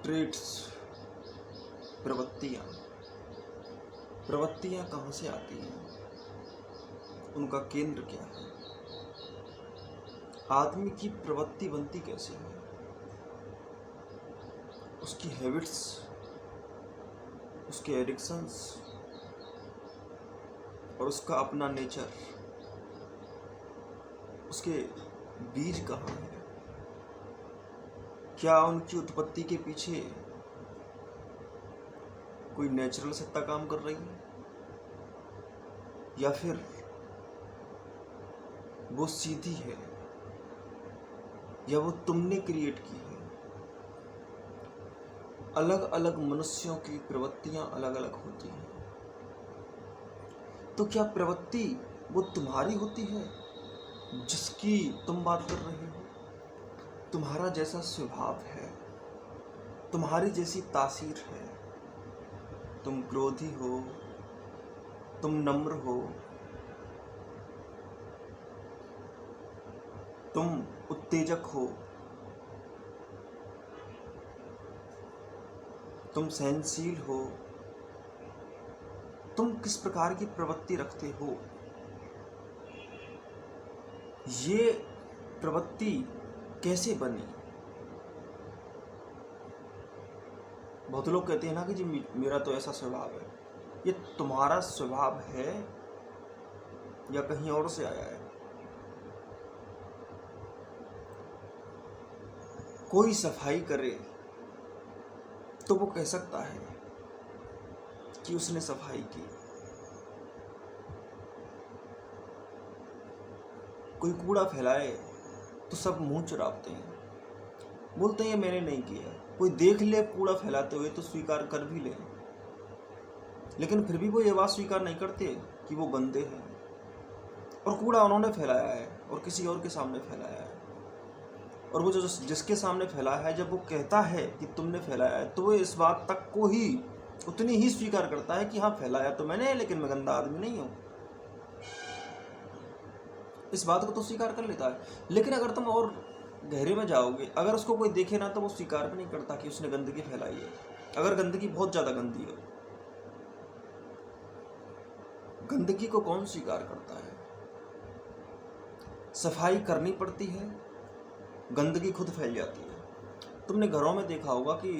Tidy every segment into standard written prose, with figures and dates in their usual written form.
Trades, प्रवृत्तियाँ। प्रवृत्तियाँ कहाँ से आती हैं, उनका केंद्र क्या है, आदमी की प्रवृत्ति बनती कैसे है, उसकी हैबिट्स, उसके एडिक्शंस और उसका अपना नेचर, उसके बीज कहाँ है, क्या उनकी उत्पत्ति के पीछे कोई नेचुरल सत्ता काम कर रही है या फिर वो सीधी है या वो तुमने क्रिएट की है। अलग अलग मनुष्यों की प्रवृत्तियां अलग अलग होती हैं। तो क्या प्रवृत्ति वो तुम्हारी होती है जिसकी तुम बात कर रहे हो? तुम्हारा जैसा स्वभाव है, तुम्हारी जैसी तासीर है, तुम क्रोधी हो, तुम नम्र हो, तुम उत्तेजक हो, तुम सहनशील हो, तुम किस प्रकार की प्रवृत्ति रखते हो, ये प्रवृत्ति कैसे बनी? बहुत लोग कहते हैं ना कि जी मेरा तो ऐसा स्वभाव है। ये तुम्हारा स्वभाव है या कहीं और से आया है? कोई सफाई करे तो वो कह सकता है कि उसने सफाई की। कोई कूड़ा फैलाए तो सब मुंह चुराते हैं, बोलते हैं ये मैंने नहीं किया। कोई देख ले कूड़ा फैलाते हुए तो स्वीकार कर भी ले, लेकिन फिर भी वो ये बात स्वीकार नहीं करते कि वो गंदे हैं और कूड़ा उन्होंने फैलाया है और किसी और के सामने फैलाया है। और वो जो जिसके सामने फैलाया है, जब वो कहता है कि तुमने फैलाया है, तो वो इस बात तक को ही उतनी ही स्वीकार करता है कि हाँ फैलाया तो मैंने, लेकिन मैं गंदा आदमी नहीं हूँ। इस बात को तो स्वीकार कर लेता है। लेकिन अगर तुम और गहरे में जाओगे, अगर उसको कोई देखे ना तो वो स्वीकार भी नहीं करता कि उसने गंदगी फैलाई है, अगर गंदगी बहुत ज़्यादा गंदी हो। गंदगी को कौन स्वीकार करता है? सफाई करनी पड़ती है, गंदगी खुद फैल जाती है। तुमने घरों में देखा होगा कि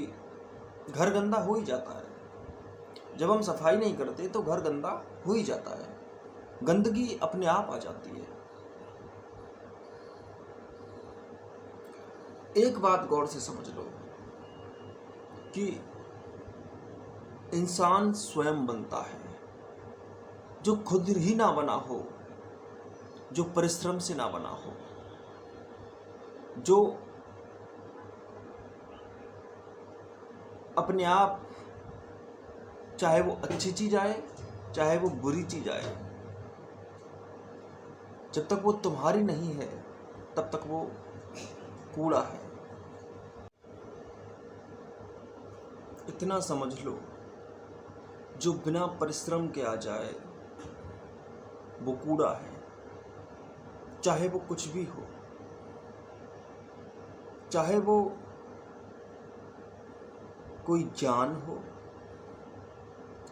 घर गंदा हो ही जाता है। जब हम सफाई नहीं करते तो घर गंदा हो ही जाता है, गंदगी अपने आप आ जाती है। एक बात गौर से समझ लो कि इंसान स्वयं बनता है। जो खुद ही ना बना हो, जो परिश्रम से ना बना हो, जो अपने आप, चाहे वो अच्छी चीज आए चाहे वो बुरी चीज आए, जब तक वो तुम्हारी नहीं है तब तक वो कूड़ा है। इतना समझ लो, जो बिना परिश्रम के आ जाए वो कूड़ा है, चाहे वो कुछ भी हो, चाहे वो कोई जान हो,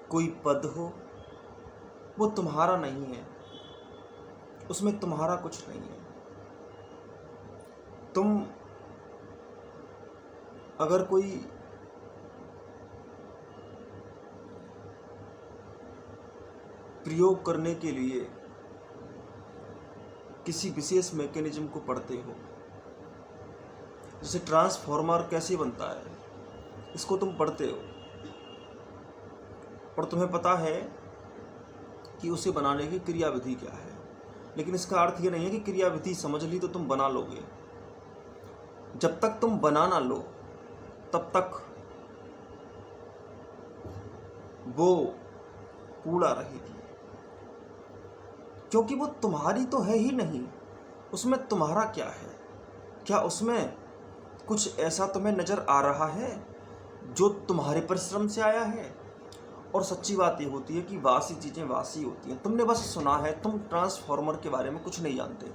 कोई पद हो, वो तुम्हारा नहीं है, उसमें तुम्हारा कुछ नहीं है। तुम अगर कोई प्रयोग करने के लिए किसी विशेष मैकेनिज्म को पढ़ते हो, जैसे ट्रांसफॉर्मर कैसे बनता है, इसको तुम पढ़ते हो और तुम्हें पता है कि उसे बनाने की क्रियाविधि क्या है, लेकिन इसका अर्थ ये नहीं है कि क्रियाविधि समझ ली तो तुम बना लोगे। जब तक तुम बना ना लो तब तक वो कूड़ा रहेगी, क्योंकि वो तुम्हारी तो है ही नहीं। उसमें तुम्हारा क्या है? क्या उसमें कुछ ऐसा तुम्हें नजर आ रहा है जो तुम्हारे परिश्रम से आया है? और सच्ची बात ये होती है कि वासी चीज़ें वासी होती हैं। तुमने बस सुना है, तुम ट्रांसफॉर्मर के बारे में कुछ नहीं जानते।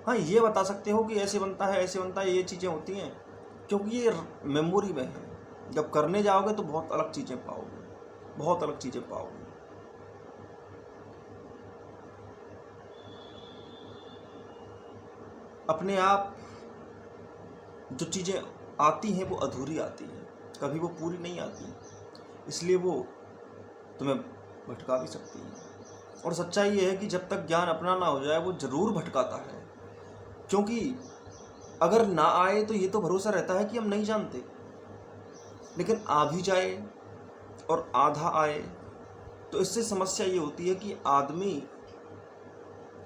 हाँ, ये बता सकते हो कि ऐसे बनता है, ऐसे बनता है, ये चीज़ें होती हैं, क्योंकि ये मेमोरी में है। जब करने जाओगे तो बहुत अलग चीज़ें पाओगे, बहुत अलग चीज़ें पाओगे। अपने आप जो चीज़ें आती हैं वो अधूरी आती हैं, कभी वो पूरी नहीं आती, इसलिए वो तुम्हें भटका भी सकती है। और सच्चाई ये है कि जब तक ज्ञान अपना ना हो जाए वो ज़रूर भटकाता है, क्योंकि अगर ना आए तो ये तो भरोसा रहता है कि हम नहीं जानते, लेकिन आ भी जाए और आधा आए तो इससे समस्या ये होती है कि आदमी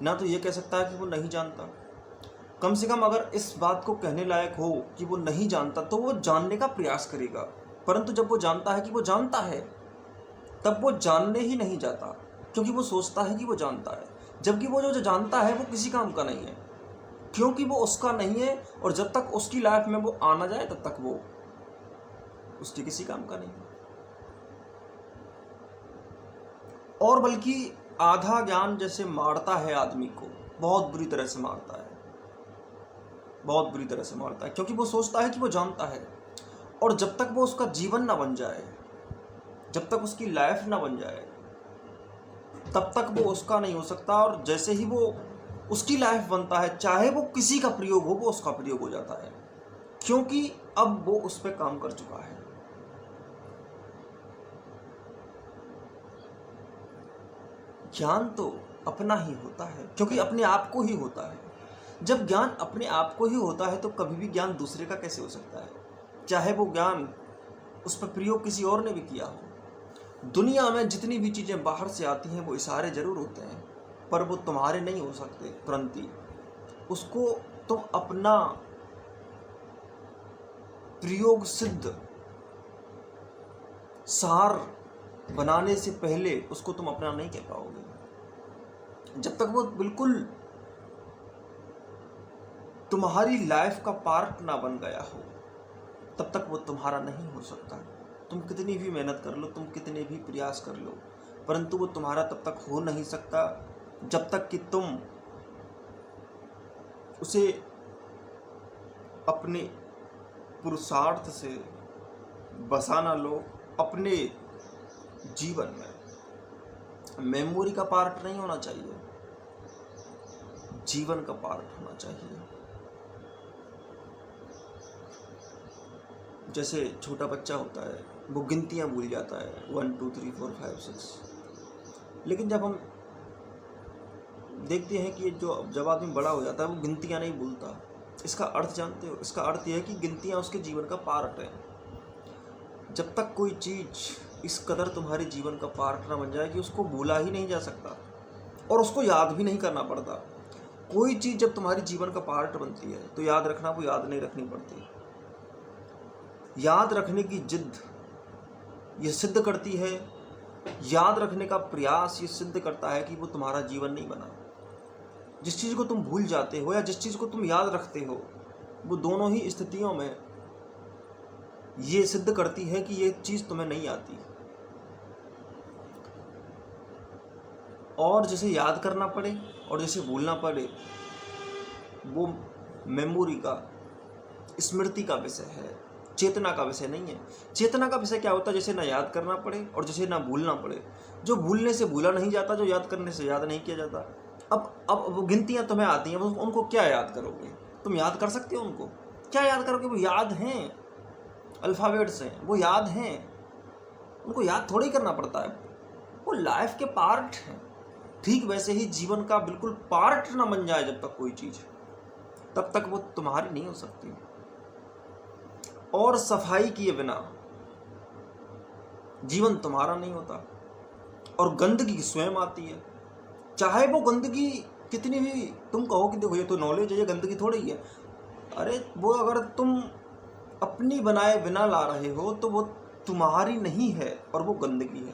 ना तो ये कह सकता है कि वो नहीं जानता, कम से कम अगर इस बात को कहने लायक हो कि वो नहीं जानता तो वो जानने का प्रयास करेगा। परंतु जब वो जानता है कि वो जानता है तब वो जानने ही नहीं जाता, क्योंकि वो सोचता है कि वो जानता है, जबकि वो जो जानता है वो किसी काम का नहीं है, क्योंकि वो उसका नहीं है। और जब तक उसकी लाइफ में वो आना जाए तब तक वो उसके किसी काम का नहीं है। और बल्कि आधा ज्ञान जैसे मारता है आदमी को, बहुत बुरी तरह से मारता है, बहुत बुरी तरह से मारता है, क्योंकि वो सोचता है कि वो जानता है। और जब तक वो उसका जीवन ना बन जाए, जब तक उसकी लाइफ ना बन जाए, तब तक वो उसका नहीं हो सकता। और जैसे ही वो उसकी लाइफ बनता है, चाहे वो किसी का प्रयोग हो, वो उसका प्रयोग हो जाता है, क्योंकि अब वो उस पर काम कर चुका है। ज्ञान तो अपना ही होता है, क्योंकि अपने आप को ही होता है। जब ज्ञान अपने आप को ही होता है तो कभी भी ज्ञान दूसरे का कैसे हो सकता है, चाहे वो ज्ञान उस पर प्रयोग किसी और ने भी किया हो। दुनिया में जितनी भी चीज़ें बाहर से आती हैं वो इशारे जरूर होते हैं, पर वो तुम्हारे नहीं हो सकते, परंतु उसको तुम अपना प्रयोग सिद्ध सार बनाने से पहले उसको तुम अपना नहीं कह पाओगे। जब तक वो बिल्कुल तुम्हारी लाइफ का पार्ट ना बन गया हो तब तक वो तुम्हारा नहीं हो सकता। तुम कितनी भी मेहनत कर लो, तुम कितने भी प्रयास कर लो, परंतु वो तुम्हारा तब तक हो नहीं सकता जब तक कि तुम उसे अपने पुरुषार्थ से बसा ना लो अपने जीवन में। मेमोरी का पार्ट नहीं होना चाहिए, जीवन का पार्ट होना चाहिए। जैसे छोटा बच्चा होता है वो गिनतियाँ भूल जाता है, 1 2 3 4 5 6, लेकिन जब हम देखते हैं कि जब आदमी बड़ा हो जाता है वो गिनतियाँ नहीं भूलता। इसका अर्थ जानते हो? इसका अर्थ यह है कि गिनतियाँ उसके जीवन का पार्ट है। जब तक कोई चीज़ इस कदर तुम्हारे जीवन का पार्ट ना बन जाए कि उसको भूला ही नहीं जा सकता और उसको याद भी नहीं करना पड़ता। कोई चीज़ जब तुम्हारे जीवन का पार्ट बनती है तो याद रखना वो याद नहीं रखनी पड़ती। याद रखने की जिद ये सिद्ध करती है, याद रखने का प्रयास ये सिद्ध करता है कि वो तुम्हारा जीवन नहीं बना। जिस चीज़ को तुम भूल जाते हो या जिस चीज़ को तुम याद रखते हो, वो दोनों ही स्थितियों में ये सिद्ध करती है कि ये चीज़ तुम्हें नहीं आती। और जैसे याद करना पड़े और जैसे भूलना पड़े, वो मेमोरी का, स्मृति का विषय है, चेतना का विषय नहीं है। चेतना का विषय क्या होता है? जैसे ना याद करना पड़े और जैसे ना भूलना पड़े। जो भूलने से भूला नहीं जाता, जो याद करने से याद नहीं किया जाता। अब वो गिनतियाँ तुम्हें आती हैं, उनको क्या याद करोगे? तुम याद कर सकते हो उनको? क्या याद करोगे? वो याद हैं, अल्फ़ाबेट्स हैं, वो याद हैं, उनको याद थोड़ी करना पड़ता है, वो लाइफ के पार्ट हैं। ठीक वैसे ही जीवन का बिल्कुल पार्ट ना बन जाए जब तक कोई चीज़, तब तक वो तुम्हारी नहीं हो सकती। और सफाई किए बिना जीवन तुम्हारा नहीं होता। और गंदगी स्वयं आती है, चाहे वो गंदगी कितनी भी तुम कहो कि देखो ये तो नॉलेज है, ये गंदगी थोड़ी ही है। अरे वो अगर तुम अपनी बनाए बिना ला रहे हो तो वो तुम्हारी नहीं है और वो गंदगी है।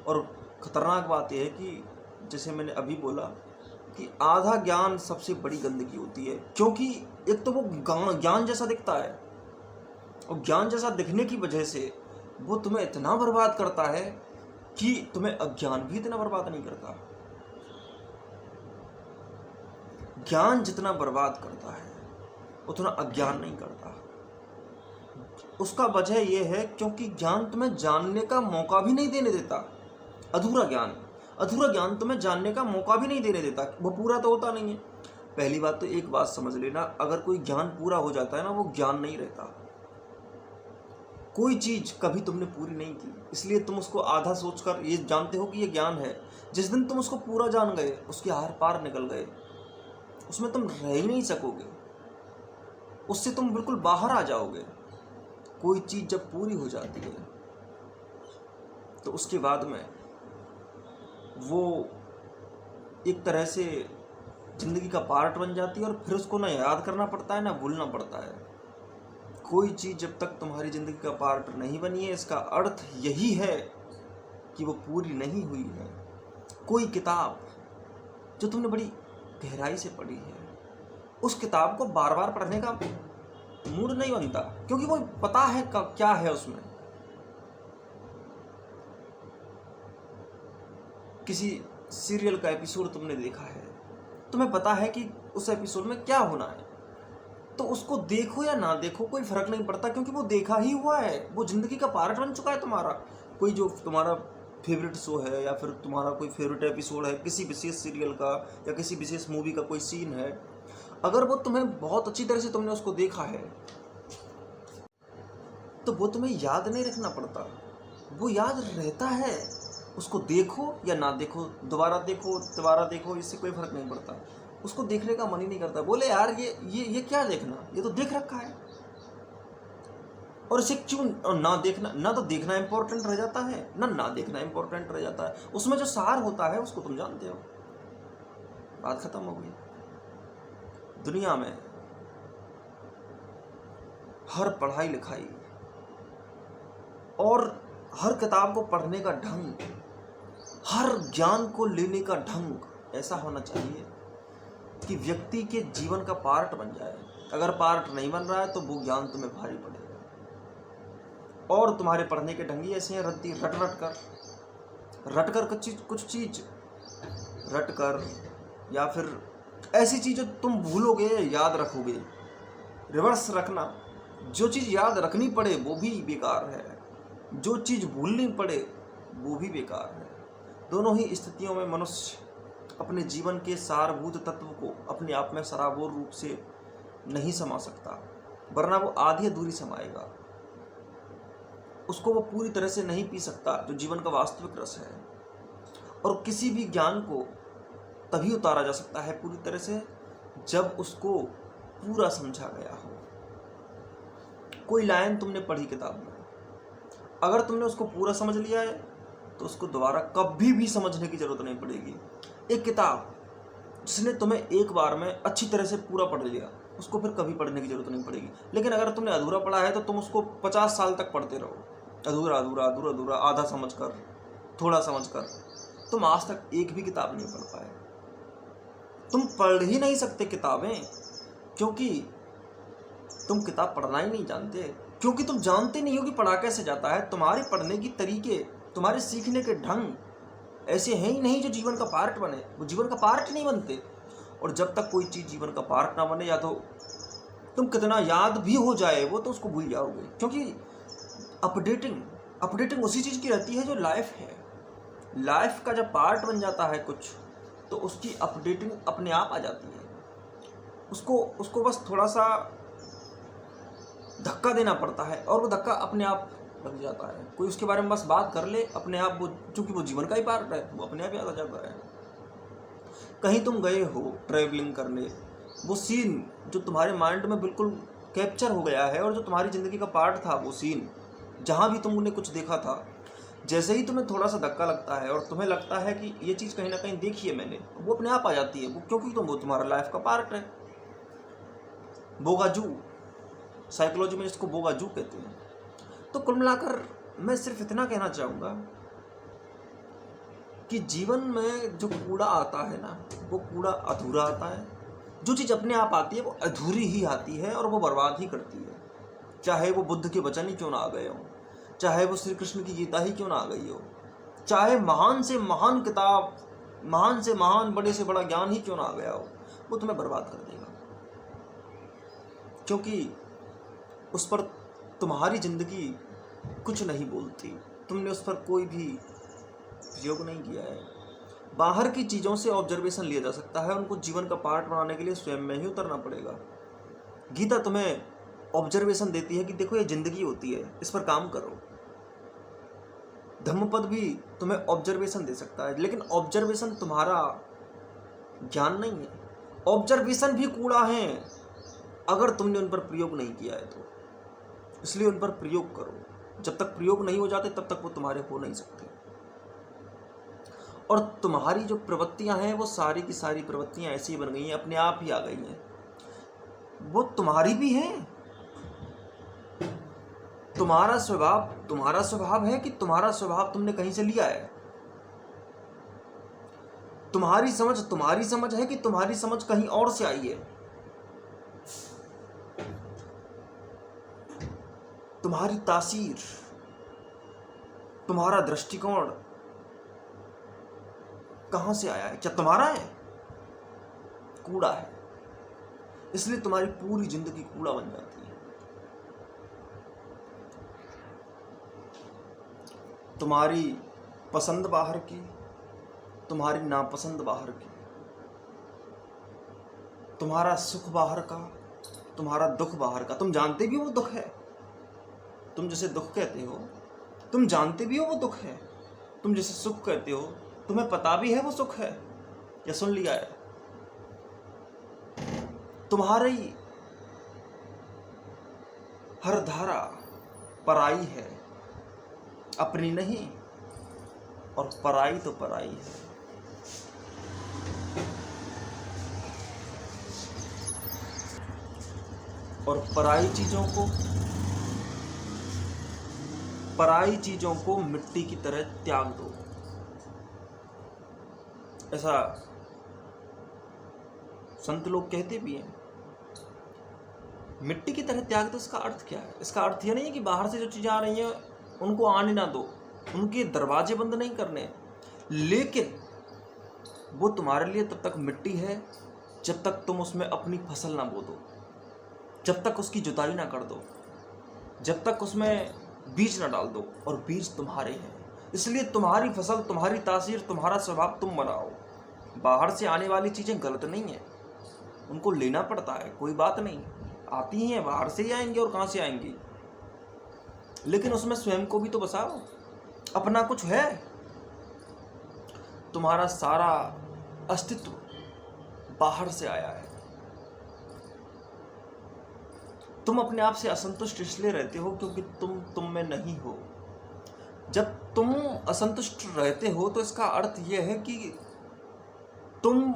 और खतरनाक बात यह है कि जैसे मैंने अभी बोला कि आधा ज्ञान सबसे बड़ी गंदगी होती है, क्योंकि एक तो वो ज्ञान जैसा दिखता है और ज्ञान जैसा दिखने की वजह से वो तुम्हें इतना बर्बाद करता है कि तुम्हें अज्ञान भी इतना बर्बाद नहीं करता। ज्ञान जितना बर्बाद करता है उतना अज्ञान नहीं करता। उसका वजह यह है क्योंकि ज्ञान तुम्हें जानने का मौका भी नहीं देने देता। अधूरा ज्ञान तुम्हें जानने का मौका भी नहीं देने देता, वो पूरा तो होता नहीं है। पहली बात तो एक बात समझ लेना, अगर कोई ज्ञान पूरा हो जाता है ना, वो ज्ञान नहीं रहता। कोई चीज कभी तुमने पूरी नहीं की, इसलिए तुम उसको आधा सोचकर ये जानते हो कि ये ज्ञान है। जिस दिन तुम उसको पूरा जान गए, उसके आर पार निकल गए, उसमें तुम रह ही नहीं सकोगे, उससे तुम बिल्कुल बाहर आ जाओगे। कोई चीज जब पूरी हो जाती है तो उसके बाद में वो एक तरह से जिंदगी का पार्ट बन जाती है, और फिर उसको ना याद करना पड़ता है ना भूलना पड़ता है। कोई चीज जब तक तुम्हारी जिंदगी का पार्ट नहीं बनी है, इसका अर्थ यही है कि वो पूरी नहीं हुई है। कोई किताब जो तुमने बड़ी गहराई से पढ़ी है, उस किताब को बार बार पढ़ने का मूड नहीं बनता, क्योंकि वो पता है क्या है उसमें। किसी सीरियल का एपिसोड तुमने देखा है, तुम्हें पता है कि उस एपिसोड में क्या होना है, तो उसको देखो या ना देखो कोई फर्क नहीं पड़ता, क्योंकि वो देखा ही हुआ है, वो जिंदगी का पार्ट बन चुका है तुम्हारा। कोई जो तुम्हारा फेवरेट शो है, या फिर तुम्हारा कोई फेवरेट एपिसोड है किसी विशेष सीरियल का, या किसी विशेष मूवी का कोई सीन है, अगर वो तुम्हें बहुत अच्छी तरह से तुमने उसको देखा है, तो वो तुम्हें याद नहीं रखना पड़ता, वो याद रहता है। उसको देखो या ना देखो, दोबारा देखो, इससे कोई फर्क नहीं पड़ता। उसको देखने का मन ही नहीं करता, बोले यार ये क्या देखना, ये तो देख रखा है। और इसे क्यों ना देखना, ना तो देखना इंपॉर्टेंट रह जाता है, ना देखना इंपॉर्टेंट रह जाता है। उसमें जो सार होता है उसको तुम जानते हो, बात खत्म हो गई। दुनिया में हर पढ़ाई लिखाई और हर किताब को पढ़ने का ढंग, हर ज्ञान को लेने का ढंग ऐसा होना चाहिए कि व्यक्ति के जीवन का पार्ट बन जाए। अगर पार्ट नहीं बन रहा है तो वो ज्ञान तुम्हें भारी पड़ेगा। और तुम्हारे पढ़ने के ढंग ही ऐसे हैं, रट कर कुछ चीज रट कर, या फिर ऐसी चीज जो तुम भूलोगे याद रखोगे। रिवर्स रखना, जो चीज याद रखनी पड़े वो भी बेकार है, जो चीज भूलनी पड़े वो भी बेकार है। दोनों ही स्थितियों में मनुष्य अपने जीवन के सारभूत तत्व को अपने आप में सराबोर रूप से नहीं समा सकता, वरना वो आधी अधूरी समाएगा। उसको वो पूरी तरह से नहीं पी सकता जो जीवन का वास्तविक रस है। और किसी भी ज्ञान को तभी उतारा जा सकता है पूरी तरह से जब उसको पूरा समझा गया हो। कोई लाइन तुमने पढ़ी किताब में, अगर तुमने उसको पूरा समझ लिया है तो उसको दोबारा कभी भी समझने की जरूरत नहीं पड़ेगी। एक किताब जिसने तुम्हें एक बार में अच्छी तरह से पूरा पढ़ लिया, उसको फिर कभी पढ़ने की जरूरत नहीं पड़ेगी। लेकिन अगर तुमने अधूरा पढ़ा है तो तुम उसको 50 साल तक पढ़ते रहो, अधूरा, आधा समझकर, थोड़ा समझकर। तुम आज तक एक भी किताब नहीं पढ़ पाए। तुम पढ़ ही नहीं सकते किताबें, क्योंकि तुम किताब पढ़ना ही नहीं जानते, क्योंकि तुम जानते नहीं हो कि पढ़ा कैसे जाता है। तुम्हारे पढ़ने की तरीके, तुम्हारे सीखने के ढंग ऐसे हैं ही नहीं जो जीवन का पार्ट बने, वो जीवन का पार्ट नहीं बनते। और जब तक कोई चीज़ जीवन का पार्ट ना बने, या तो तुम कितना याद भी हो जाए वो, तो उसको भूल जाओगे, क्योंकि अपडेटिंग उसी चीज़ की रहती है जो लाइफ है। लाइफ का जब पार्ट बन जाता है कुछ, तो उसकी अपडेटिंग अपने आप आ जाती है। उसको बस थोड़ा सा धक्का देना पड़ता है, और वो धक्का अपने आप लग जाता है। कोई उसके बारे में बस बात कर ले, अपने आप वो, चूंकि वो जीवन का ही पार्ट है, वो अपने आप याद आ जाता है। कहीं तुम गए हो ट्रैवलिंग करने, वो सीन जो तुम्हारे माइंड में बिल्कुल कैप्चर हो गया है, और जो तुम्हारी ज़िंदगी का पार्ट था, वो सीन जहाँ भी तुमने कुछ देखा था, जैसे ही तुम्हें थोड़ा सा धक्का लगता है और तुम्हें लगता है कि ये चीज़ कहीं ना कहीं देखी है मैंने, वो अपने आप आ जाती है, वो क्योंकि वो तुम्हारा लाइफ का पार्ट है। बोगाजू, साइकोलॉजी में इसको बोगाजू कहते हैं। तो कुल मिलाकर मैं सिर्फ इतना कहना चाहूँगा कि जीवन में जो कूड़ा आता है ना, वो कूड़ा अधूरा आता है। जो चीज़ अपने आप आती है वो अधूरी ही आती है, और वो बर्बाद ही करती है। चाहे वो बुद्ध के वचन ही क्यों ना आ गए हों, चाहे वो श्री कृष्ण की गीता ही क्यों ना आ गई हो, चाहे महान से महान किताब, महान से महान, बड़े से बड़ा ज्ञान ही क्यों ना आ गया हो, वो तुम्हें बर्बाद कर देगा। क्योंकि उस पर तुम्हारी जिंदगी कुछ नहीं बोलती, तुमने उस पर कोई भी प्रयोग नहीं किया है। बाहर की चीज़ों से ऑब्जर्वेशन लिया जा सकता है, उनको जीवन का पार्ट बनाने के लिए स्वयं में ही उतरना पड़ेगा। गीता तुम्हें ऑब्जर्वेशन देती है कि देखो ये जिंदगी होती है, इस पर काम करो। धम्मपद भी तुम्हें ऑब्जर्वेशन दे सकता है, लेकिन ऑब्जर्वेशन तुम्हारा ज्ञान नहीं है। ऑब्जर्वेशन भी कूड़ा है अगर तुमने उन पर प्रयोग नहीं किया है तो, इसलिए उन पर प्रयोग करो। जब तक प्रयोग नहीं हो जाते तब तक वो तुम्हारे हो नहीं सकते। और तुम्हारी जो प्रवृत्तियां हैं वो सारी की सारी प्रवृत्तियां ऐसी बन गई हैं, अपने आप ही आ गई हैं। वो तुम्हारी भी हैं। तुम्हारा स्वभाव है कि तुम्हारा स्वभाव तुमने कहीं से लिया है। तुम्हारी समझ है कि तुम्हारी समझ कहीं और से आई है। तुम्हारी तासीर, तुम्हारा दृष्टिकोण कहां से आया है? क्या तुम्हारा है? कूड़ा है। इसलिए तुम्हारी पूरी जिंदगी कूड़ा बन जाती है। तुम्हारी पसंद बाहर की, तुम्हारी नापसंद बाहर की, तुम्हारा सुख बाहर का, तुम्हारा दुख बाहर का। तुम जानते भी हो वो दुख है। तुम जिसे दुख कहते हो तुम जानते भी हो वो दुख है। तुम जिसे सुख कहते हो तुम्हें पता भी है वो सुख है, या सुन लिया है। तुम्हारी हर धारा पराई है, अपनी नहीं। और पराई तो पराई है। और पराई चीजों को मिट्टी की तरह त्याग दो। ऐसा संत लोग कहते भी हैं। मिट्टी की तरह त्याग दो, इसका अर्थ क्या है? इसका अर्थ यह नहीं है कि बाहर से जो चीजें आ रही हैं उनको आने ना दो, उनके दरवाजे बंद नहीं करने, लेकिन वो तुम्हारे लिए तब तक मिट्टी है जब तक तुम उसमें अपनी फसल ना बो दो, जब तक उसकी जुताई ना कर दो, जब तक उसमें बीज ना डाल दो। और बीज तुम्हारे हैं, इसलिए तुम्हारी फसल, तुम्हारी तासीर, तुम्हारा स्वभाव तुम बनाओ। बाहर से आने वाली चीजें गलत नहीं है, उनको लेना पड़ता है, कोई बात नहीं। आती ही हैं, बाहर से ही आएंगी और कहां से आएंगी, लेकिन उसमें स्वयं को भी तो बसाओ। अपना कुछ है। तुम्हारा सारा अस्तित्व बाहर से आया है। तुम अपने आप से असंतुष्ट इसलिए रहते हो क्योंकि तुम में नहीं हो। जब तुम असंतुष्ट रहते हो तो इसका अर्थ यह है कि तुम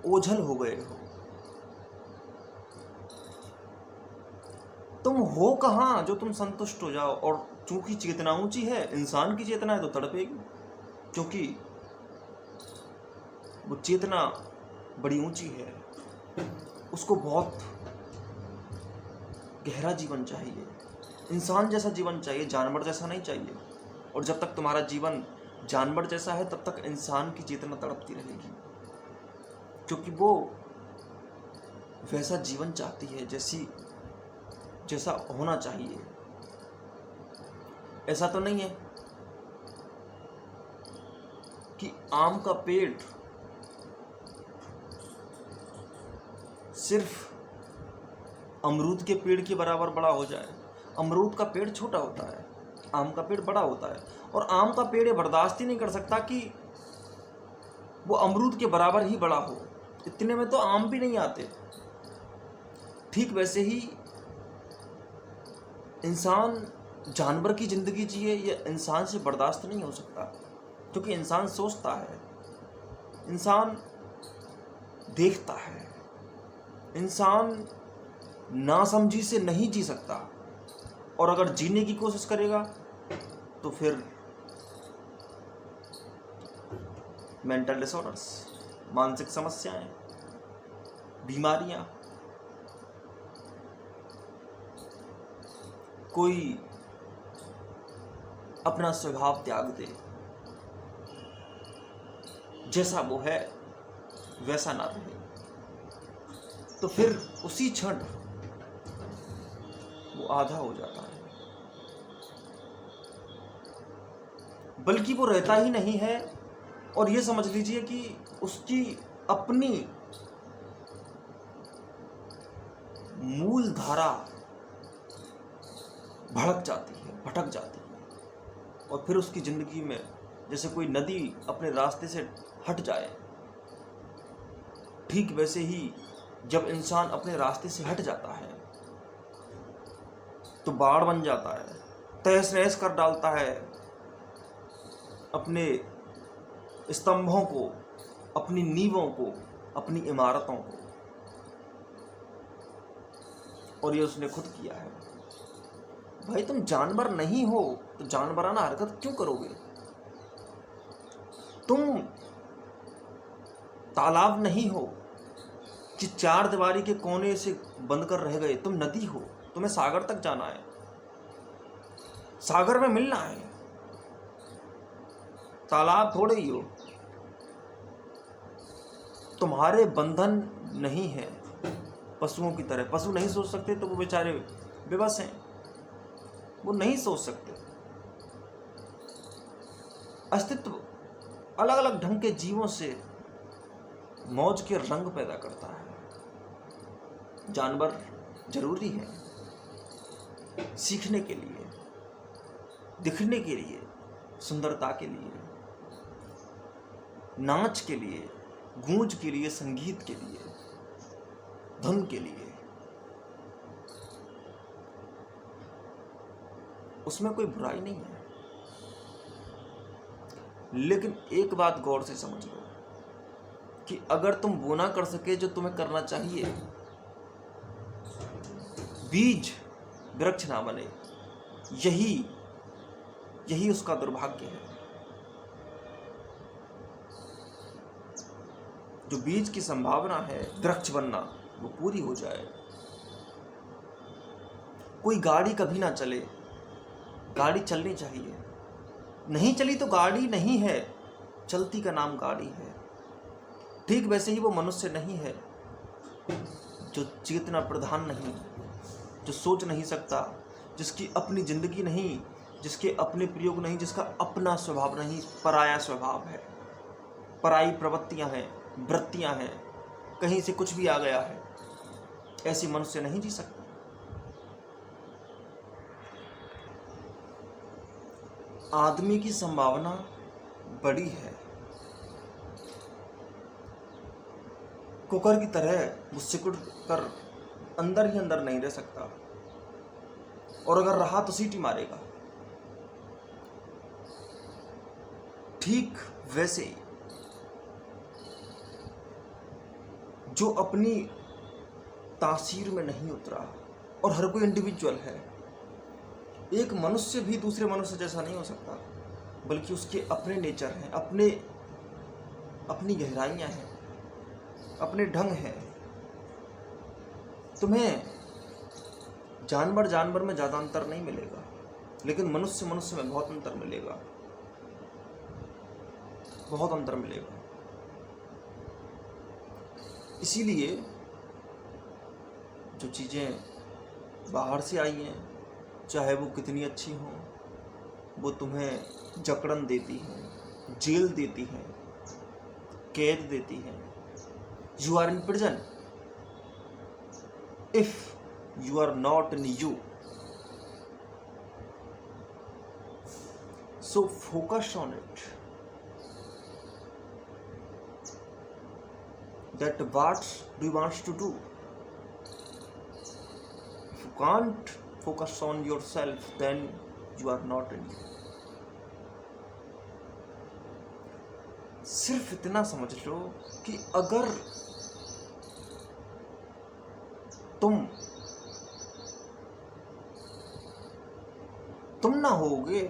ओझल हो गए हो। तुम हो कहां जो तुम संतुष्ट हो जाओ। और चूंकि चेतना ऊंची है, इंसान की चेतना है, तो तड़पेगी, क्योंकि वो चेतना बड़ी ऊंची है। उसको बहुत गहरा जीवन चाहिए, इंसान जैसा जीवन चाहिए, जानवर जैसा नहीं चाहिए। और जब तक तुम्हारा जीवन जानवर जैसा है तब तक इंसान की चेतना तड़पती रहेगी, क्योंकि वो वैसा जीवन चाहती है जैसा होना चाहिए। ऐसा तो नहीं है कि आम का पेड़ सिर्फ अमरूद के पेड़ के बराबर बड़ा हो जाए। अमरूद का पेड़ छोटा होता है, आम का पेड़ बड़ा होता है। और आम का पेड़ ये बर्दाश्त ही नहीं कर सकता कि वो अमरूद के बराबर ही बड़ा हो, इतने में तो आम भी नहीं आते। ठीक वैसे ही इंसान जानवर की जिंदगी जिए, ये इंसान से बर्दाश्त नहीं हो सकता, क्योंकि इंसान सोचता है, इंसान देखता है, इंसान नासमझी से नहीं जी सकता। और अगर जीने की कोशिश करेगा तो फिर मेंटल डिसऑर्डर्स, मानसिक समस्याएं, बीमारियां। कोई अपना स्वभाव त्याग दे, जैसा वो है वैसा ना रहे, तो फिर उसी क्षण वो आधा हो जाता है। बल्कि वो रहता ही नहीं है। और ये समझ लीजिए कि उसकी अपनी मूल धारा भड़क जाती है, भटक जाती है, और फिर उसकी जिंदगी में जैसे कोई नदी अपने रास्ते से हट जाए, ठीक वैसे ही जब इंसान अपने रास्ते से हट जाता है तो बाढ़ बन जाता है, तहस नहस कर डालता है अपने स्तंभों को, अपनी नींवों को, अपनी इमारतों को। और ये उसने खुद किया है। भाई तुम जानवर नहीं हो तो जानवराना हरकत क्यों करोगे? तुम तालाब नहीं हो कि चार दीवारी के कोने से बंद कर रह गए। तुम नदी हो, तुम्हें सागर तक जाना है, सागर में मिलना है। तालाब थोड़े ही हो। तुम्हारे बंधन नहीं है पशुओं की तरह। पशु नहीं सोच सकते तो वो बेचारे बेबस हैं, वो नहीं सोच सकते। अस्तित्व अलग अलग ढंग के जीवों से मौज के रंग पैदा करता है। जानवर जरूरी है सीखने के लिए, दिखने के लिए, सुंदरता के लिए, नाच के लिए, गूंज के लिए, संगीत के लिए, धुन के लिए। उसमें कोई बुराई नहीं है। लेकिन एक बात गौर से समझ लो कि अगर तुम वो ना कर सके जो तुम्हें करना चाहिए, बीज वृक्ष ना बने, यही उसका दुर्भाग्य है। जो बीज की संभावना है वृक्ष बनना, वो पूरी हो जाए। कोई गाड़ी कभी ना चले, गाड़ी चलनी चाहिए। नहीं चली तो गाड़ी नहीं है, चलती का नाम गाड़ी है। ठीक वैसे ही वो मनुष्य नहीं है जो चेतना प्रधान नहीं, जो सोच नहीं सकता, जिसकी अपनी जिंदगी नहीं, जिसके अपने प्रयोग नहीं, जिसका अपना स्वभाव नहीं, पराया स्वभाव है, पराई प्रवृत्तियां हैं, वृत्तियां हैं, कहीं से कुछ भी आ गया है। ऐसी मनुष्य नहीं जी सकता। आदमी की संभावना बड़ी है। कुकर की तरह वो सिकुड़ कर अंदर ही अंदर नहीं रह सकता, और अगर रहा तो सीटी मारेगा। ठीक वैसे ही जो अपनी तासीर में नहीं उतरा, और हर कोई इंडिविजुअल है, एक मनुष्य भी दूसरे मनुष्य जैसा नहीं हो सकता, बल्कि उसके अपने नेचर हैं, अपनी गहराइयां हैं, अपने ढंग हैं। तुम्हें जानवर में ज़्यादा अंतर नहीं मिलेगा, लेकिन मनुष्य में बहुत अंतर मिलेगा, बहुत अंतर मिलेगा। इसीलिए जो चीज़ें बाहर से आई हैं, चाहे वो कितनी अच्छी हों, वो तुम्हें जकड़न देती हैं, जेल देती हैं, कैद देती हैं। You are in prison if you are not in you. So focus on it. That what do you want to do? If you can't focus on yourself, then you are not in you. सिर्फ इतना समझ लो कि अगर तुम ना होगे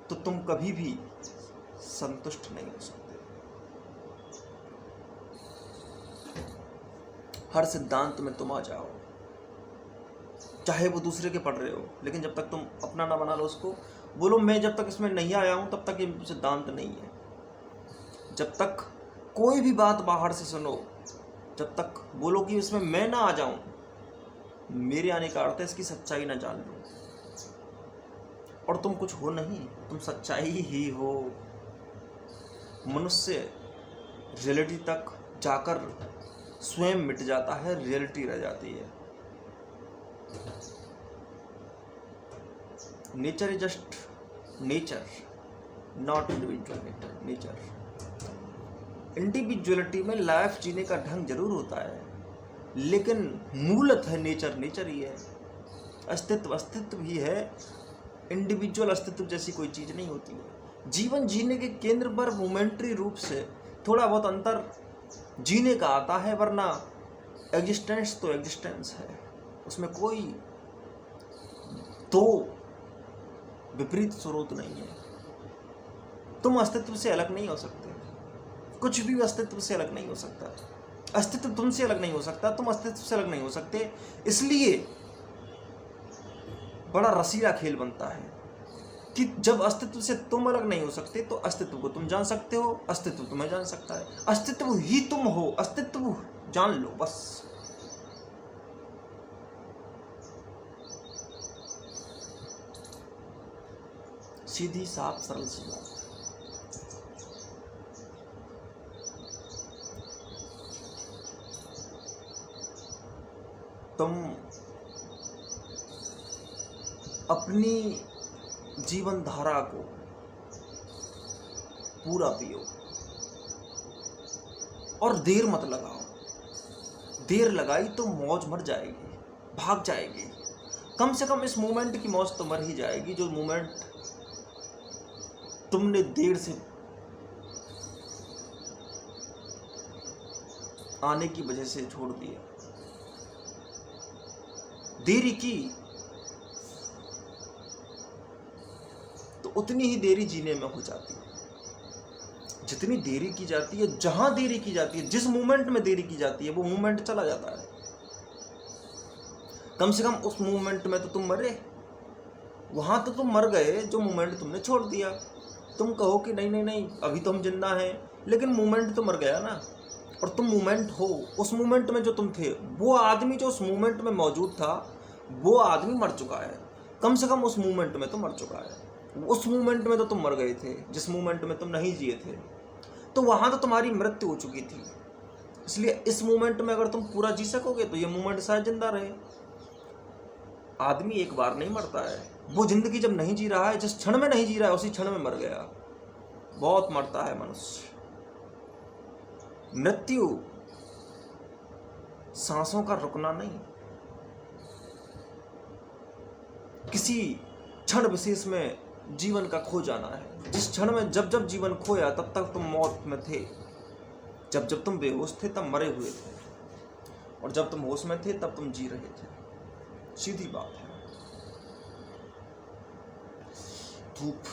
तो तुम कभी भी संतुष्ट नहीं हो सकते। हर सिद्धांत में तुम आ जाओ, चाहे वो दूसरे के पढ़ रहे हो, लेकिन जब तक तुम अपना ना बना लो उसको, बोलो मैं जब तक इसमें नहीं आया हूं तब तक ये सिद्धांत नहीं है। जब तक कोई भी बात बाहर से सुनो, जब तक बोलो कि इसमें मैं ना आ जाऊं, मेरे आने का अर्थ है इसकी सच्चाई ना जान लो। और तुम कुछ हो नहीं, तुम सच्चाई ही हो। मनुष्य रियलिटी तक जाकर स्वयं मिट जाता है, रियलिटी रह जाती है। Nature is just nature, not individual nature. Individuality में लाइफ जीने का ढंग जरूर होता है, लेकिन मूलतः नेचर नेचर ही है। अस्तित्व अस्तित्व ही है, इंडिविजुअल अस्तित्व जैसी कोई चीज़ नहीं होती है। जीवन जीने के केंद्र पर मोमेंट्री रूप से थोड़ा बहुत अंतर जीने का आता है, वरना एग्जिस्टेंस तो एग्जिस्टेंस है, उसमें कोई दो विपरीत स्रोत नहीं है। तुम अस्तित्व से अलग नहीं हो सकते, कुछ भी अस्तित्व से अलग नहीं हो सकता। अस्तित्व तुमसे अलग नहीं हो सकता, तुम अस्तित्व से अलग नहीं हो सकते। इसलिए बड़ा रसीला खेल बनता है कि जब अस्तित्व से तुम अलग नहीं हो सकते तो अस्तित्व को तुम जान सकते हो, अस्तित्व तुम्हें जान सकता है। अस्तित्व ही तुम हो, अस्तित्व जान लो बस। सीधी साफ सरल सी बात। तुम अपनी जीवन धारा को पूरा पियो और देर मत लगाओ। देर लगाई तो मौज मर जाएगी, भाग जाएगी। कम से कम इस मोमेंट की मौज तो मर ही जाएगी, जो मोमेंट तुमने देर से आने की वजह से छोड़ दिया। देरी की तो उतनी ही देरी जीने में हो जाती है जितनी देरी की जाती है। जहां देरी की जाती है, जिस मोमेंट में देरी की जाती है, वो मोमेंट चला जाता है। कम से कम उस मोमेंट में तो तुम मरे, वहां तो तुम मर गए जो मोमेंट तुमने छोड़ दिया। तुम कहो कि नहीं नहीं नहीं अभी तो हम जिंदा हैं, लेकिन मोमेंट तो मर गया ना। और तुम मोमेंट हो, उस मोमेंट में जो तुम थे, वो आदमी जो उस मोमेंट में मौजूद था, वो आदमी मर चुका है। कम से कम उस मोमेंट में तो मर चुका है। उस मोमेंट में तो तुम मर गए थे जिस मोमेंट में तुम नहीं जिए थे, तो वहां तो तुम्हारी मृत्यु हो चुकी थी। इसलिए इस मोमेंट में अगर तुम पूरा जी सकोगे तो ये मोमेंट शायद जिंदा रहे। आदमी एक बार नहीं मरता है, वो जिंदगी जब नहीं जी रहा है, जिस क्षण में नहीं जी रहा है, उसी क्षण में मर गया। बहुत मरता है मनुष्य। मृत्यु सांसों का रुकना नहीं, किसी क्षण विशेष में जीवन का खो जाना है। जिस क्षण में जब जब जीवन खोया, तब तक तुम मौत में थे। जब जब तुम बेहोश थे तब मरे हुए थे, और जब तुम होश में थे तब तुम जी रहे थे। सीधी बात है। धूप।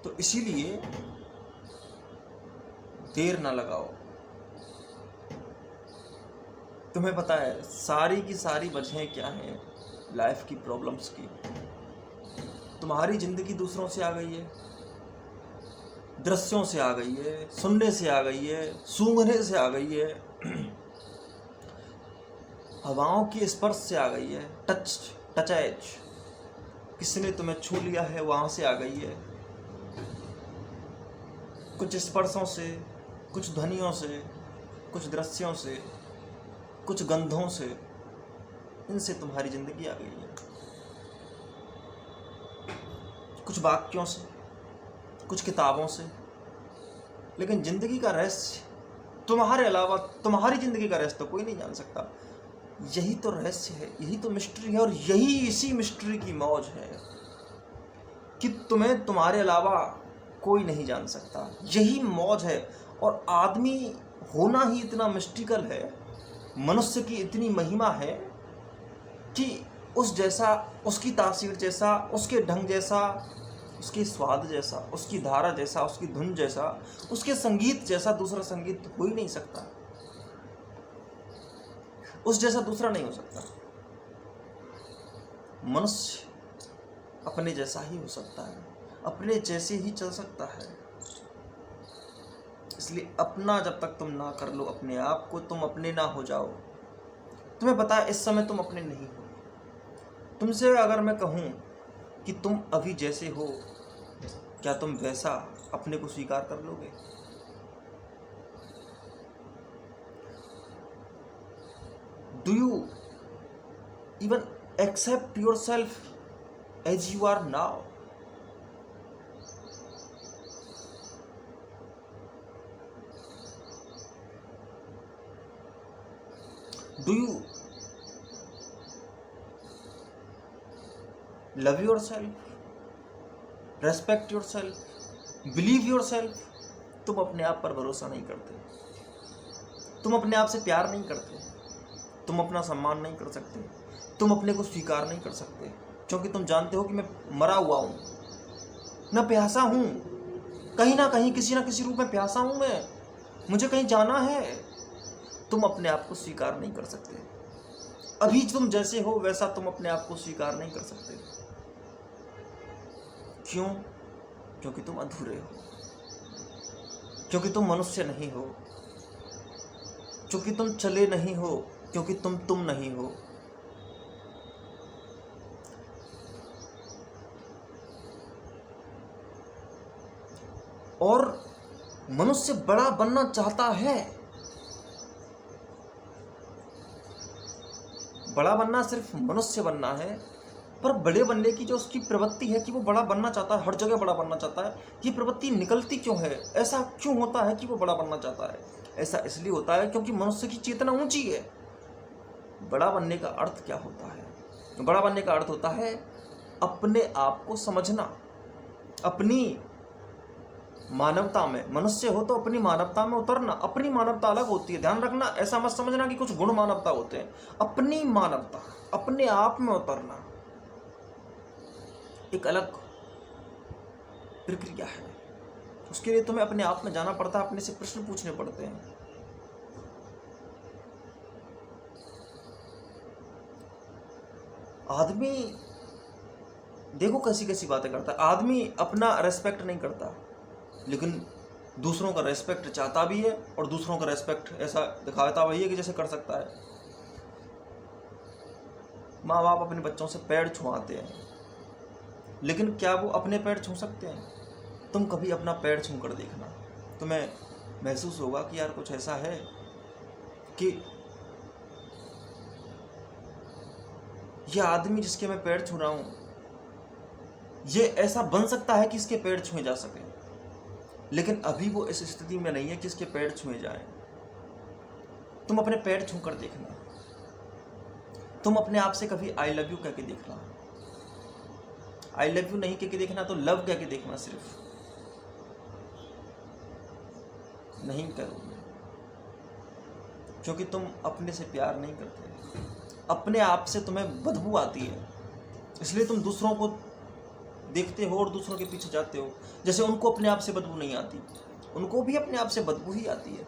तो इसीलिए देर ना लगाओ। तुम्हें पता है सारी की सारी वजहें क्या हैं लाइफ की प्रॉब्लम्स की? तुम्हारी जिंदगी दूसरों से आ गई है, दृश्यों से आ गई है, सुनने से आ गई है, सूंघने से आ गई है, हवाओं की स्पर्श से आ गई है, टच किसी ने तुम्हें छू लिया है, वहां से आ गई है। कुछ स्पर्शों से, कुछ ध्वनियों से, कुछ दृश्यों से, कुछ गंधों से, इनसे तुम्हारी जिंदगी आ गई है। कुछ वाक्यों से, कुछ किताबों से। लेकिन जिंदगी का रहस्य तुम्हारे अलावा, तुम्हारी जिंदगी का रहस्य तो कोई नहीं जान सकता। यही तो रहस्य है, यही तो मिस्ट्री है, और यही इसी मिस्ट्री की मौज है कि तुम्हें तुम्हारे अलावा कोई नहीं जान सकता। यही मौज है। और आदमी होना ही इतना मिस्टिकल है, मनुष्य की इतनी महिमा है कि उस जैसा, उसकी तासीर जैसा, उसके ढंग जैसा, उसके स्वाद जैसा, उसकी धारा जैसा, उसकी धुन जैसा, उसके संगीत जैसा दूसरा संगीत हो ही नहीं सकता। उस जैसा दूसरा नहीं हो सकता। मनुष्य अपने जैसा ही हो सकता है, अपने जैसे ही चल सकता है। इसलिए अपना जब तक तुम ना कर लो, अपने आप को तुम अपने ना हो जाओ। तुम्हें पता है इस समय तुम अपने नहीं हो। तुमसे अगर मैं कहूँ कि तुम अभी जैसे हो, क्या तुम वैसा अपने को स्वीकार कर लोगे? Do you even accept yourself as you are now? Do you love yourself, respect yourself, believe yourself? तुम अपने आप पर भरोसा नहीं करते, तुम अपने आप से प्यार नहीं करते, तुम अपना सम्मान नहीं कर सकते, तुम अपने को स्वीकार नहीं कर सकते, क्योंकि तुम जानते हो कि मैं मरा हुआ हूँ, मैं प्यासा हूँ, कहीं ना कहीं किसी ना किसी रूप में प्यासा हूँ मैं, मुझे कहीं जाना है। तुम अपने आप को स्वीकार नहीं कर सकते। अभी तुम जैसे हो वैसा तुम अपने आप को स्वीकार नहीं कर सकते। क्यों? क्योंकि तुम अधूरे हो, क्योंकि तुम मनुष्य नहीं हो, क्योंकि तुम चले नहीं हो, क्योंकि तुम नहीं हो। और मनुष्य बड़ा बनना चाहता है। बड़ा बनना सिर्फ मनुष्य बनना है, पर बड़े बनने की जो उसकी प्रवृत्ति है कि वो बड़ा बनना चाहता है, हर जगह बड़ा बनना चाहता है, ये प्रवृत्ति निकलती क्यों है? ऐसा क्यों होता है कि वो बड़ा बनना चाहता है? ऐसा इसलिए होता है क्योंकि मनुष्य की चेतना ऊंची है। बड़ा बनने का अर्थ क्या होता है? बड़ा बनने का अर्थ होता है अपने आप को समझना, अपनी मानवता में। मनुष्य हो तो अपनी मानवता में उतरना। अपनी मानवता अलग होती है, ध्यान रखना। ऐसा मत समझना कि कुछ गुण मानवता होते हैं। अपनी मानवता, अपने आप में उतरना एक अलग प्रक्रिया है। उसके लिए तुम्हें अपने आप में जाना पड़ता है, अपने से प्रश्न पूछने पड़ते हैं। आदमी देखो कैसी कैसी बातें करता है। आदमी अपना रेस्पेक्ट नहीं करता, लेकिन दूसरों का रेस्पेक्ट चाहता भी है, और दूसरों का रेस्पेक्ट ऐसा दिखाता वही है कि जैसे कर सकता है। माँ बाप अपने बच्चों से पैर छुआते हैं, लेकिन क्या वो अपने पैर छू सकते हैं? तुम कभी अपना पैर छू कर देखना, तुम्हें महसूस होगा कि यार कुछ ऐसा है कि यह आदमी जिसके मैं पैर छू रहा हूं, ये ऐसा बन सकता है कि इसके पैर छुए जा सके, लेकिन अभी वो इस स्थिति में नहीं है कि इसके पैर छुए जाएं। तुम अपने पैर छू कर देखना। तुम अपने आप से कभी आई लव यू कह के देखना। आई लव यू नहीं कह के देखना तो लव कह के देखना। सिर्फ नहीं करोगे क्योंकि तुम अपने से प्यार नहीं करते। अपने आप से तुम्हें बदबू आती है, इसलिए तुम दूसरों को देखते हो और दूसरों के पीछे जाते हो। जैसे उनको अपने आप से बदबू नहीं आती, उनको भी अपने आप से बदबू ही आती है।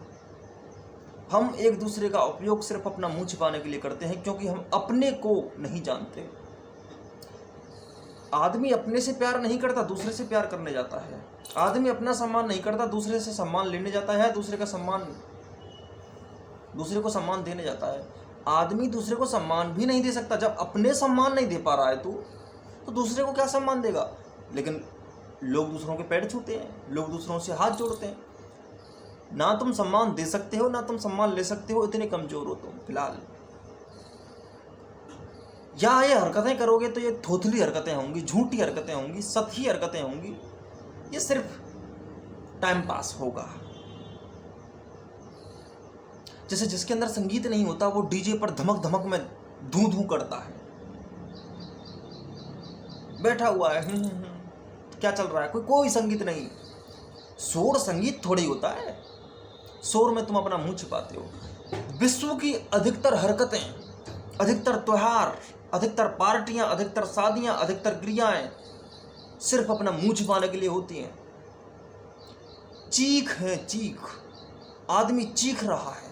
हम एक दूसरे का उपयोग सिर्फ अपना मुंह छिपाने के लिए करते हैं, क्योंकि हम अपने को नहीं जानते। आदमी अपने से प्यार नहीं करता, दूसरे से प्यार करने जाता है। आदमी अपना सम्मान नहीं करता, दूसरे से सम्मान लेने जाता है, दूसरे को सम्मान देने जाता है। आदमी दूसरे को सम्मान भी नहीं दे सकता। जब अपने सम्मान नहीं दे पा रहा है तो दूसरे को क्या सम्मान देगा? लेकिन लोग दूसरों के पैर छूते हैं, लोग दूसरों से हाथ जोड़ते हैं। ना तुम सम्मान दे सकते हो, ना तुम सम्मान ले सकते हो, इतने कमजोर हो तुम फिलहाल। या ये हरकतें करोगे तो ये थोथली हरकतें होंगी, झूठी हरकतें होंगी, सतही हरकतें होंगी। ये सिर्फ टाइम पास होगा। जैसे जिसके अंदर संगीत नहीं होता, वो डीजे पर धमक धमक में धू धू करता है, बैठा हुआ है, क्या चल रहा है, कोई संगीत नहीं। शोर संगीत थोड़ी होता है। शोर में तुम अपना मुंह छिपाते हो। विश्व की अधिकतर हरकतें, अधिकतर त्योहार, अधिकतर पार्टियां, अधिकतर शादियां, अधिकतर क्रियाएं सिर्फ अपना मुंह छिपाने के लिए होती हैं। चीख है, चीख। आदमी चीख रहा है।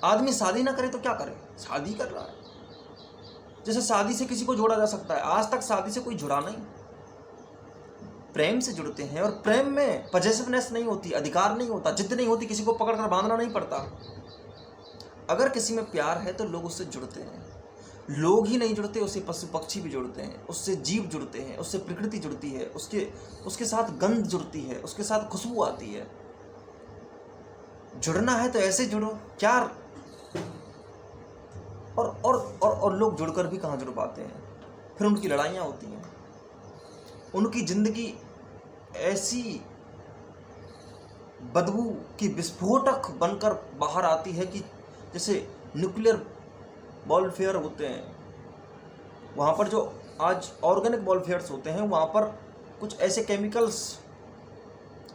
आदमी शादी ना करे तो क्या करे? शादी कर रहा है। जैसे शादी से किसी को जोड़ा जा सकता है, आज तक शादी से कोई जुड़ा नहीं। प्रेम से जुड़ते हैं, और प्रेम में पजेसिवनेस नहीं होती, अधिकार नहीं होता, जिद नहीं होती, किसी को पकड़कर बांधना नहीं पड़ता। अगर किसी में प्यार है तो लोग उससे जुड़ते हैं। लोग ही नहीं जुड़ते, उससे पशु पक्षी भी जुड़ते हैं, उससे जीव जुड़ते हैं, उससे प्रकृति जुड़ती है, उसके साथ गंध जुड़ती है, उसके साथ खुशबू आती है। जुड़ना है तो ऐसे जुड़ो क्या। और लोग जुड़कर भी कहाँ जुड़ पाते हैं, फिर उनकी लड़ाइयाँ होती हैं। उनकी जिंदगी ऐसी बदबू की विस्फोटक बनकर बाहर आती है कि जैसे न्यूक्लियर वॉरफेयर होते हैं, वहाँ पर जो आज ऑर्गेनिक वॉरफेयर्स होते हैं, वहाँ पर कुछ ऐसे केमिकल्स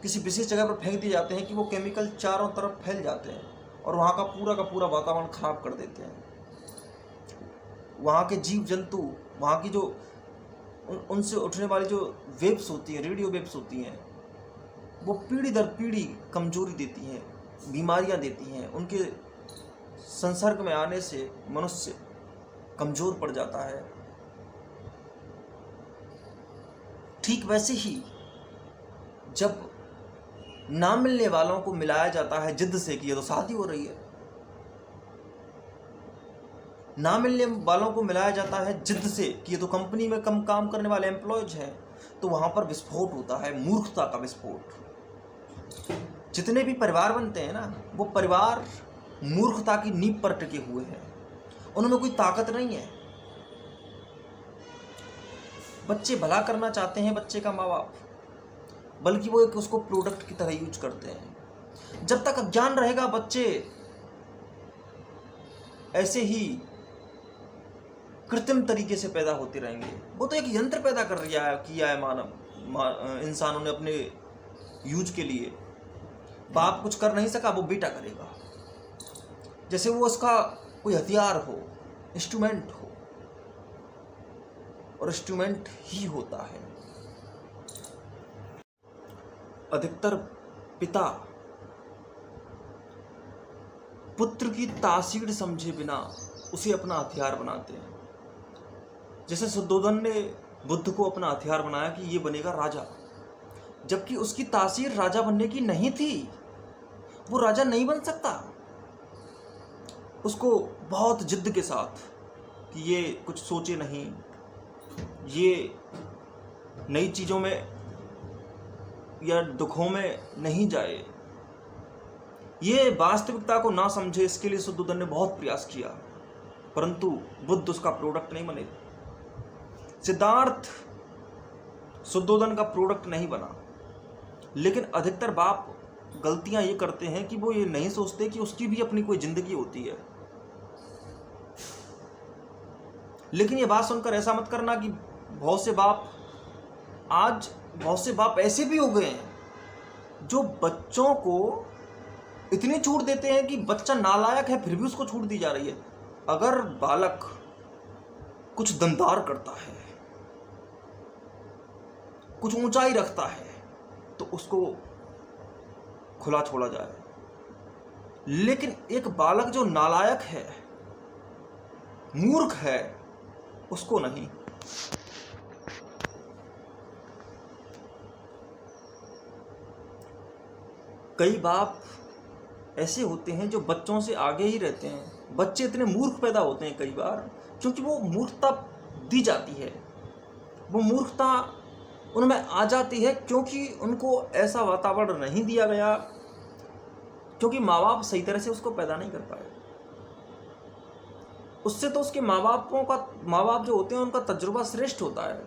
किसी विशेष जगह पर फेंक दिए जाते हैं कि वो केमिकल चारों तरफ फैल जाते हैं और वहाँ का पूरा वातावरण खराब कर देते हैं। वहाँ के जीव जंतु, वहाँ की जो उनसे उठने वाली जो वेव्स होती हैं, रेडियो वेव्स होती हैं, वो पीढ़ी दर पीढ़ी कमजोरी देती हैं, बीमारियाँ देती हैं। उनके संसर्ग में आने से मनुष्य कमजोर पड़ जाता है। ठीक वैसे ही जब ना मिलने वालों को मिलाया जाता है जिद से कि ये तो शादी हो रही है, ना मिलने वालों को मिलाया जाता है जिद से कि ये तो कंपनी में कम काम करने वाले एम्प्लॉयज हैं, तो वहां पर विस्फोट होता है, मूर्खता का विस्फोट। जितने भी परिवार बनते हैं ना, वो परिवार मूर्खता की नींव पर टिके हुए हैं, उनमें कोई ताकत नहीं है। बच्चे भला करना चाहते हैं बच्चे का माँ बाप, बल्कि वो एक उसको प्रोडक्ट की तरह यूज करते हैं। जब तक अज्ञान रहेगा बच्चे ऐसे ही कृत्रिम तरीके से पैदा होते रहेंगे। वो तो एक यंत्र पैदा किया है इंसानों ने अपने यूज के लिए। बाप कुछ कर नहीं सका, वो बेटा करेगा, जैसे वो उसका कोई हथियार हो, इंस्ट्रूमेंट हो, और इंस्ट्रूमेंट ही होता है। अधिकतर पिता पुत्र की तासीर समझे बिना उसे अपना हथियार बनाते हैं। जैसे शुद्धोधन ने बुद्ध को अपना हथियार बनाया कि ये बनेगा राजा, जबकि उसकी तासीर राजा बनने की नहीं थी। वो राजा नहीं बन सकता। उसको बहुत जिद्द के साथ कि ये कुछ सोचे नहीं, ये नई चीज़ों में या दुखों में नहीं जाए, ये वास्तविकता को ना समझे, इसके लिए शुद्धोधन ने बहुत प्रयास किया, परंतु बुद्ध उसका प्रोडक्ट नहीं बने। सिद्धार्थ शुद्धोधन का प्रोडक्ट नहीं बना। लेकिन अधिकतर बाप गलतियां ये करते हैं कि वो ये नहीं सोचते कि उसकी भी अपनी कोई जिंदगी होती है। लेकिन ये बात सुनकर ऐसा मत करना कि बहुत से बाप ऐसे भी हो गए हैं जो बच्चों को इतनी छूट देते हैं कि बच्चा नालायक है फिर भी उसको छूट दी जा रही है। अगर बालक कुछ दमदार करता है, कुछ ऊंचाई रखता है, तो उसको खुला छोड़ा जाए। लेकिन एक बालक जो नालायक है, मूर्ख है, उसको नहीं। कई बाप ऐसे होते हैं जो बच्चों से आगे ही रहते हैं। बच्चे इतने मूर्ख पैदा होते हैं कई बार, क्योंकि वो मूर्खता दी जाती है, वो मूर्खता उनमें आ जाती है क्योंकि उनको ऐसा वातावरण नहीं दिया गया, क्योंकि माँ बाप सही तरह से उसको पैदा नहीं कर पाए। उससे तो उसके माँ बाप जो होते हैं उनका तजुर्बा श्रेष्ठ होता है,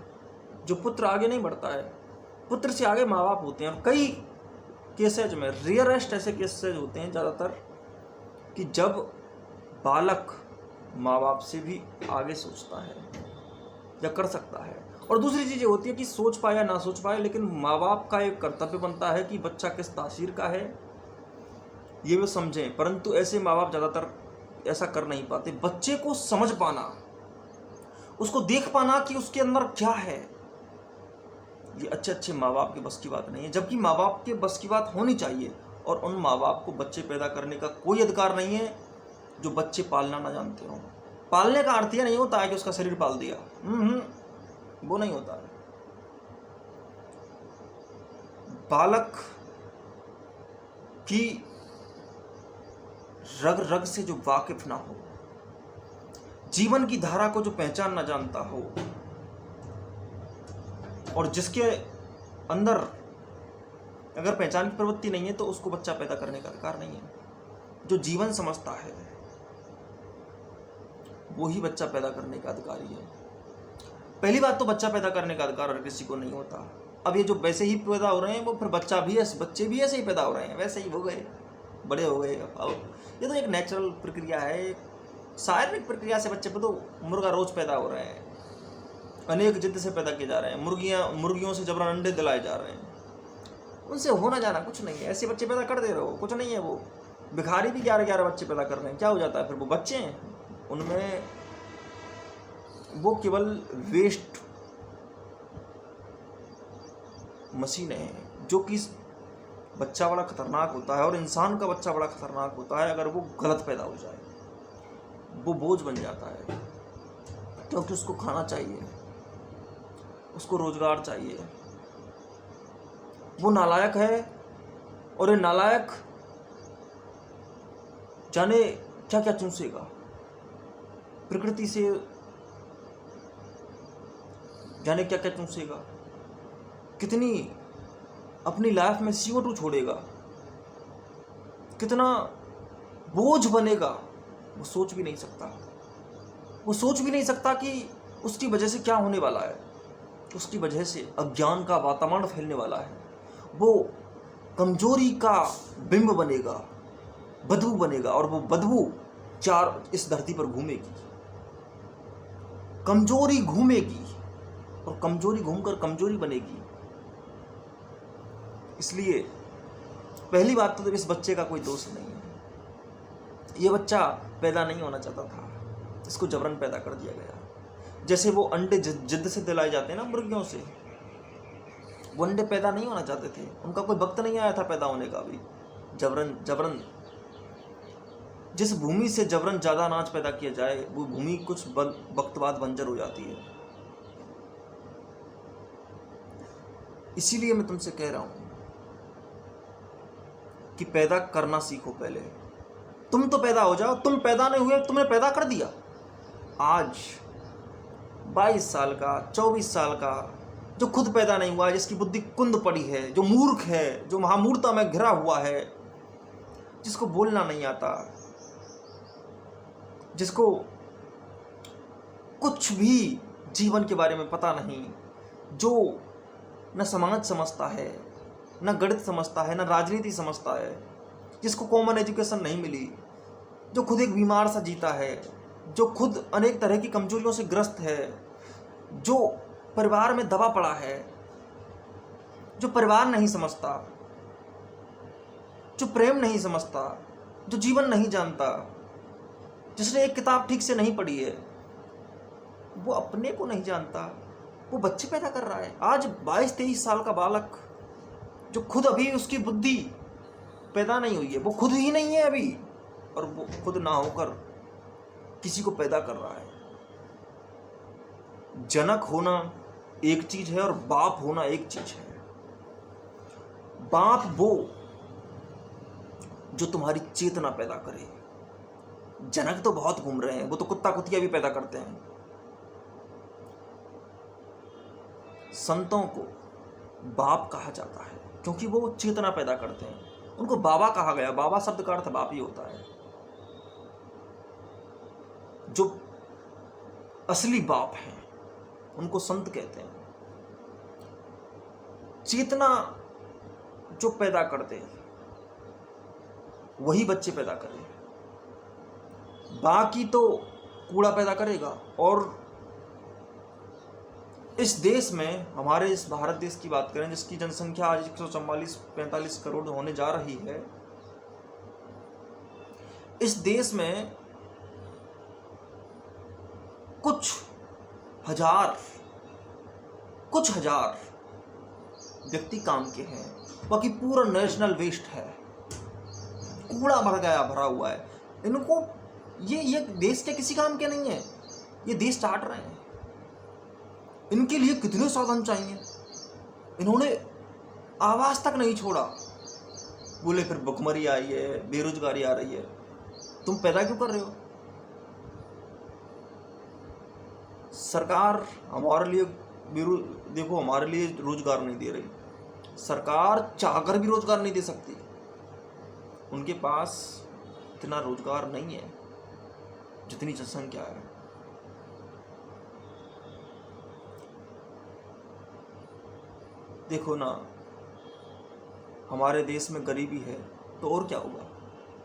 जो पुत्र आगे नहीं बढ़ता है। पुत्र से आगे माँ बाप होते हैं। और कई केसेज में, रेयरेस्ट ऐसे केसेज होते हैं ज़्यादातर, कि जब बालक माँ बाप से भी आगे सोचता है या कर सकता है। और दूसरी चीज़ ये होती है कि सोच पाए या ना सोच पाए, लेकिन माँ बाप का एक कर्तव्य बनता है कि बच्चा किस तासीर का है ये वो समझें। परंतु ऐसे माँ बाप ज़्यादातर ऐसा कर नहीं पाते। बच्चे को समझ पाना, उसको देख पाना कि उसके अंदर क्या है, ये अच्छे माँ बाप के बस की बात नहीं है। जबकि माँ बाप के बस की बात होनी चाहिए, और उन माँ बाप को बच्चे पैदा करने का कोई अधिकार नहीं है जो बच्चे पालना ना जानते हो। पालने का अर्थ यह नहीं होता है कि उसका शरीर पाल दिया, वो नहीं होता है। बालक की रग रग से जो वाकिफ ना हो, जीवन की धारा को जो पहचान ना जानता हो, और जिसके अंदर अगर पहचान की प्रवृत्ति नहीं है तो उसको बच्चा पैदा करने का अधिकार नहीं है। जो जीवन समझता है वो ही बच्चा पैदा करने का अधिकारी है। पहली बात तो बच्चा पैदा करने का अधिकार हर किसी को नहीं होता। अब ये जो वैसे ही पैदा हो रहे हैं वो फिर बच्चे भी ऐसे ही पैदा हो रहे हैं, वैसे ही हो गए, बड़े हो गए। अब ये तो एक नेचुरल प्रक्रिया है, शारीरिक प्रक्रिया से बच्चे तो मुर्गा रोज पैदा हो रहे हैं, अनेक जिद्द से पैदा किए जा रहे हैं, मुर्गियों से जबरन अंडे दिलाए जा रहे हैं। उनसे होना जाना कुछ नहीं है, ऐसे बच्चे पैदा कर दे रहे हो, कुछ नहीं है। वो भिखारी भी 11-11 बच्चे पैदा कर रहे हैं, क्या हो जाता है फिर? वो बच्चे हैं, उनमें वो केवल वेस्ट मशीन है। जो कि बच्चा बड़ा खतरनाक होता है, और इंसान का बच्चा बड़ा खतरनाक होता है अगर वो गलत पैदा हो जाए। वो बोझ बन जाता है, क्योंकि उसको खाना चाहिए, उसको रोजगार चाहिए। वो नालायक है, और ये नालायक जाने क्या क्या चूसेगा, प्रकृति से जाने क्या क्या चूसेगा, कितनी अपनी लाइफ में CO2 छोड़ेगा, कितना बोझ बनेगा, वो सोच भी नहीं सकता। वो सोच भी नहीं सकता कि उसकी वजह से क्या होने वाला है। उसकी वजह से अज्ञान का वातावरण फैलने वाला है। वो कमजोरी का बिंब बनेगा, बदबू बनेगा, और वो बदबू इस धरती पर घूमेगी। कमजोरी घूमेगी, और कमजोरी घूमकर कमजोरी बनेगी। इसलिए पहली बात तो इस बच्चे का कोई दोष नहीं है। ये बच्चा पैदा नहीं होना चाहता था, इसको जबरन पैदा कर दिया गया। जैसे वो अंडे जिद्द से दिलाए जाते हैं ना मुर्गियों से, वो अंडे पैदा नहीं होना चाहते थे, उनका कोई वक्त नहीं आया था पैदा होने का भी। जबरन जिस भूमि से जबरन ज़्यादा अनाज पैदा किया जाए, वो भूमि कुछ वक्त बाद बंजर हो जाती है। इसीलिए मैं तुमसे कह रहा हूं कि पैदा करना सीखो पहले। तुम तो पैदा हो जाओ, तुम पैदा नहीं हुए, तुमने पैदा कर दिया। आज 22 साल का, 24 साल का, जो खुद पैदा नहीं हुआ, जिसकी बुद्धि कुंद पड़ी है, जो मूर्ख है, जो महामूर्खता में घिरा हुआ है, जिसको बोलना नहीं आता, जिसको कुछ भी जीवन के बारे में पता नहीं, जो न समाज समझता है, न गणित समझता है, न राजनीति समझता है, जिसको कॉमन एजुकेशन नहीं मिली, जो खुद एक बीमार सा जीता है, जो खुद अनेक तरह की कमजोरियों से ग्रस्त है, जो परिवार में दबा पड़ा है, जो परिवार नहीं समझता, जो प्रेम नहीं समझता, जो जीवन नहीं जानता, जिसने एक किताब ठीक से नहीं पढ़ी है, वो अपने को नहीं जानता, वो बच्चे पैदा कर रहा है। आज 22-23 साल का बालक, जो खुद अभी उसकी बुद्धि पैदा नहीं हुई है, वो खुद ही नहीं है अभी, और वो खुद ना होकर किसी को पैदा कर रहा है। जनक होना एक चीज है और बाप होना एक चीज है। बाप वो जो तुम्हारी चेतना पैदा करे। जनक तो बहुत घूम रहे हैं, वो तो कुत्ता कुतिया भी पैदा करते हैं। संतों को बाप कहा जाता है क्योंकि वो चेतना पैदा करते हैं। उनको बाबा कहा गया, बाबा शब्द का अर्थ बाप ही होता है। जो असली बाप हैं उनको संत कहते हैं। चेतना जो पैदा करते हैं वही बच्चे पैदा करें, बाकी तो कूड़ा पैदा करेगा। और इस देश में, हमारे इस भारत देश की बात करें जिसकी जनसंख्या आज 144-45 करोड़ होने जा रही है, इस देश में कुछ हजार व्यक्ति काम के हैं, बाकी पूरा नेशनल वेस्ट है, कूड़ा भरा हुआ है। इनको ये देश के किसी काम के नहीं है, ये देश चाट रहे हैं। इनके लिए कितने साधन चाहिए, इन्होंने आवाज तक नहीं छोड़ा। बोले फिर भुखमरी आई है, बेरोजगारी आ रही है। तुम पैदा क्यों कर रहे हो? सरकार हमारे लिए देखो हमारे लिए रोजगार नहीं दे रही। सरकार चाहकर भी रोजगार नहीं दे सकती, उनके पास इतना रोजगार नहीं है जितनी जनसंख्या है। देखो ना, हमारे देश में गरीबी है तो और क्या होगा।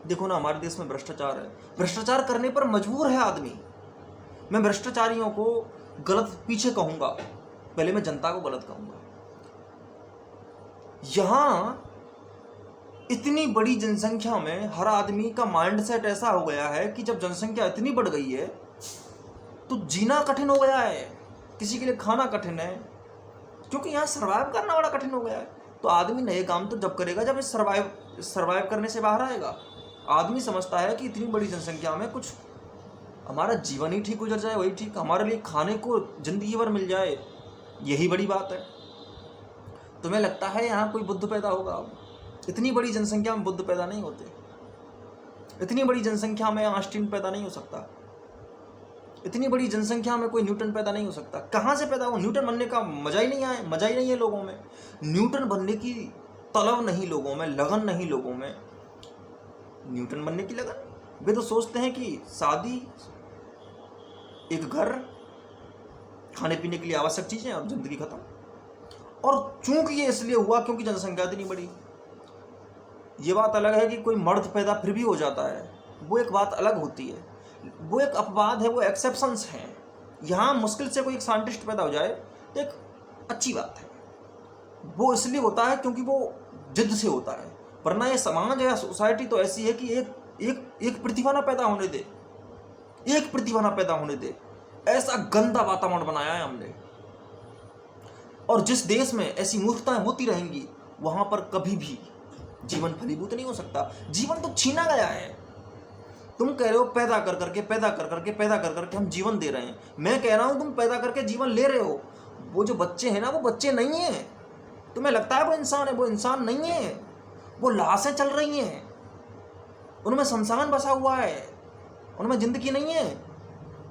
देखो ना, हमारे देश में भ्रष्टाचार है, भ्रष्टाचार करने पर मजबूर है आदमी। मैं भ्रष्टाचारियों को गलत पीछे कहूंगा, पहले मैं जनता को गलत कहूंगा। यहां इतनी बड़ी जनसंख्या में हर आदमी का माइंडसेट ऐसा हो गया है कि जब जनसंख्या इतनी बढ़ गई है तो जीना कठिन हो गया है, किसी के लिए खाना कठिन है, क्योंकि यहाँ सर्वाइव करना बड़ा कठिन हो गया है। तो आदमी नए काम तो जब करेगा जब इस सर्वाइव करने से बाहर आएगा। आदमी समझता है कि इतनी बड़ी जनसंख्या में कुछ हमारा जीवन ही ठीक गुजर जाए, वही ठीक, हमारे लिए खाने को जिंदगी भर मिल जाए, यही बड़ी बात है। तुम्हें लगता है यहाँ कोई बुद्ध पैदा होगा? इतनी बड़ी जनसंख्या में बुद्ध पैदा नहीं होते, इतनी बड़ी जनसंख्या में आइंस्टीन पैदा नहीं हो सकता, इतनी बड़ी जनसंख्या में कोई न्यूटन पैदा नहीं हो सकता। कहाँ से पैदा हो? न्यूटन बनने का मजा ही नहीं है लोगों में। न्यूटन बनने की तलब नहीं लोगों में, लगन नहीं लोगों में। न्यूटन बनने की लगन, वे तो सोचते हैं कि शादी, एक घर, खाने पीने के लिए आवश्यक चीजें और जिंदगी खत्म। और चूंकि ये इसलिए हुआ क्योंकि जनसंख्या इतनी बड़ी। ये बात अलग है कि कोई मर्द पैदा फिर भी हो जाता है, वो एक बात अलग होती है, वो एक अपवाद है, वो एक्सेप्शंस हैं। यहाँ मुश्किल से कोई एक साइंटिस्ट पैदा हो जाए तो एक अच्छी बात है, वो इसलिए होता है क्योंकि वो जिद से होता है। वरना ये समाज या सोसाइटी तो ऐसी है कि एक प्रतिभा ना पैदा होने दे, एक प्रतिभा ना पैदा होने दे, ऐसा गंदा वातावरण बनाया है हमने। और जिस देश में ऐसी मूर्खताएं होती रहेंगी वहां पर कभी भी जीवन फलीभूत नहीं हो सकता। जीवन तो छीना गया है। तुम कह रहे हो पैदा कर करके हम जीवन दे रहे हैं। मैं कह रहा हूं तुम पैदा करके जीवन ले रहे हो। वो जो बच्चे हैं ना, वो बच्चे नहीं है। तुम्हें लगता है वो इंसान है, वो इंसान नहीं है। वो लाशें चल रही हैं, उनमें शमशान बसा हुआ है, उनमें जिंदगी नहीं है।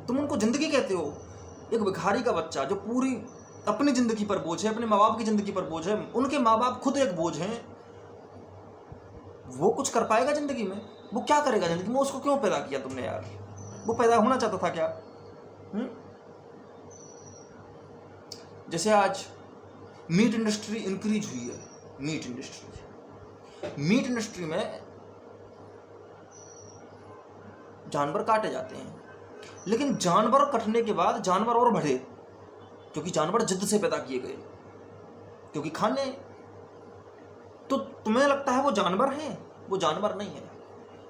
तुम उनको जिंदगी कहते हो। एक भिखारी का बच्चा जो पूरी अपनी जिंदगी पर बोझ है, अपने माँ बाप की जिंदगी पर बोझ है, उनके माँ बाप खुद एक बोझ हैं, वो कुछ कर पाएगा जिंदगी में? वो क्या करेगा जिंदगी में? उसको क्यों पैदा किया तुमने यार? वो पैदा होना चाहता था क्या? जैसे आज मीट इंडस्ट्री इंक्रीज हुई है, मीट इंडस्ट्री में जानवर काटे जाते हैं, लेकिन जानवर कटने के बाद जानवर और बढ़े, क्योंकि जानवर जिद से पैदा किए गए, क्योंकि खाने। तो तुम्हें लगता है वो जानवर है? वो जानवर नहीं है।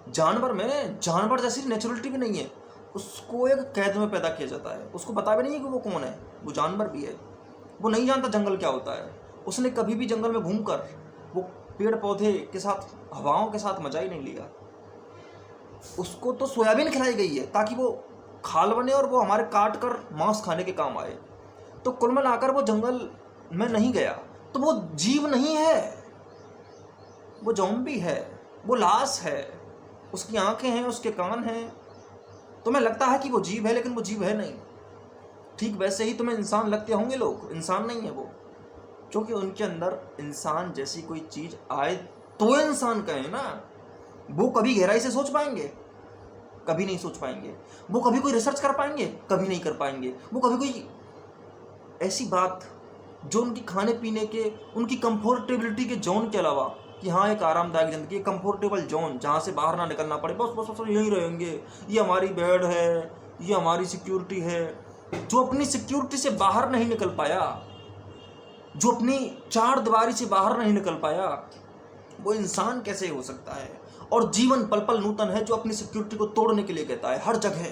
जानवर में जानवर जैसी नेचुरलिटी भी नहीं है। उसको एक कैद में पैदा किया जाता है, उसको पता भी नहीं है कि वो कौन है, वो जानवर भी है। वो नहीं जानता जंगल क्या होता है। उसने कभी भी जंगल में घूमकर वो पेड़ पौधे के साथ, हवाओं के साथ मजा ही नहीं लिया। उसको तो सोयाबीन खिलाई गई है ताकि वो खाल बने और वो हमारे काट कर मांस खाने के काम आए। तो कुल मिलाकर वो जंगल में नहीं गया, तो वो जीव नहीं है, वो ज़ॉम्बी है, वो लाश है। उसकी आंखें हैं, उसके कान हैं। तुम्हें लगता है कि वो जीव है, लेकिन वो जीव है नहीं। ठीक वैसे ही तुम्हें इंसान लगते होंगे लोग, इंसान नहीं है वो, क्योंकि उनके अंदर इंसान जैसी कोई चीज आए तो इंसान कहे ना। वो कभी गहराई से सोच पाएंगे? कभी नहीं सोच पाएंगे। वो कभी कोई रिसर्च कर पाएंगे? कभी नहीं कर पाएंगे। वो कभी कोई ऐसी बात जो उनकी खाने पीने के, उनकी कंफर्टेबिलिटी के जोन के अलावा, कि हाँ एक आरामदायक जिंदगी, कंफर्टेबल जोन जहाँ से बाहर ना निकलना पड़े, बस बस बस यहीं रहेंगे, ये हमारी बेड है, ये हमारी सिक्योरिटी है। जो अपनी सिक्योरिटी से बाहर नहीं निकल पाया, जो अपनी चार दीवारी से बाहर नहीं निकल पाया, वो इंसान कैसे हो सकता है? और जीवन पल पल नूतन है, जो अपनी सिक्योरिटी को तोड़ने के लिए कहता है हर जगह।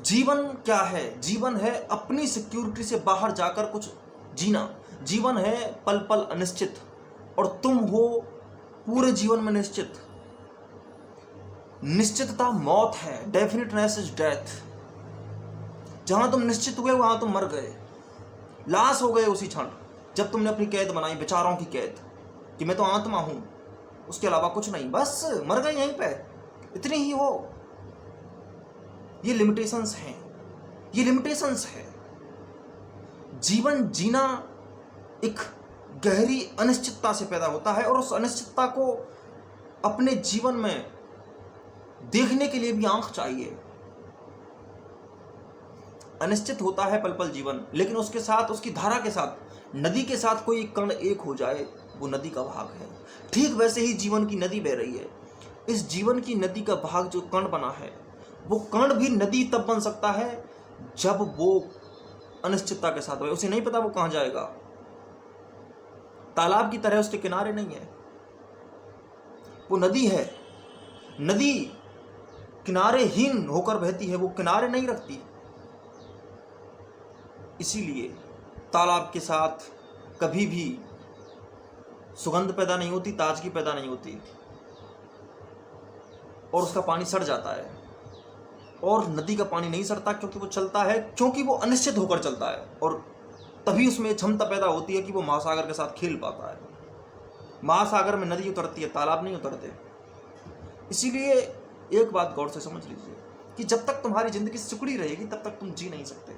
जीवन क्या है? जीवन है अपनी सिक्योरिटी से बाहर जाकर कुछ जीना। जीवन है पल पल अनिश्चित, और तुम हो पूरे जीवन में निश्चित। निश्चितता मौत है, डेफिनेटनेस इज डेथ। जहां तुम निश्चित हुए वहां तुम मर गए, लाश हो गए उसी क्षण जब तुमने अपनी कैद बनाई, विचारों की कैद, कि मैं तो आत्मा हूं, उसके अलावा कुछ नहीं, बस मर गए यहीं पे। इतनी ही हो। ये लिमिटेशंस हैं, ये लिमिटेशंस है। जीवन जीना एक गहरी अनिश्चितता से पैदा होता है और उस अनिश्चितता को अपने जीवन में देखने के लिए भी आंख चाहिए। अनिश्चित होता है पल पल जीवन, लेकिन उसके साथ, उसकी धारा के साथ, नदी के साथ कोई कण एक हो जाए, वो नदी का भाग है। ठीक वैसे ही जीवन की नदी बह रही है। इस जीवन की नदी का भाग जो कण बना है, वो कण भी नदी तब बन सकता है जब वो अनिश्चितता के साथ हो। उसे नहीं पता वो कहां जाएगा। तालाब की तरह उसके किनारे नहीं है, वो नदी है। नदी किनारेहीन होकर बहती है, वो किनारे नहीं रखती। इसीलिए तालाब के साथ कभी भी सुगंध पैदा नहीं होती, ताजगी पैदा नहीं होती, और उसका पानी सड़ जाता है। और नदी का पानी नहीं सड़ता क्योंकि वो चलता है, क्योंकि वो अनिश्चित होकर चलता है, और तभी उसमें क्षमता पैदा होती है कि वो महासागर के साथ खेल पाता है। महासागर में नदी उतरती है, तालाब नहीं उतरते। इसीलिए एक बात गौर से समझ लीजिए कि जब तक तुम्हारी जिंदगी सिकुड़ी रहेगी तब तक तुम जी नहीं सकते।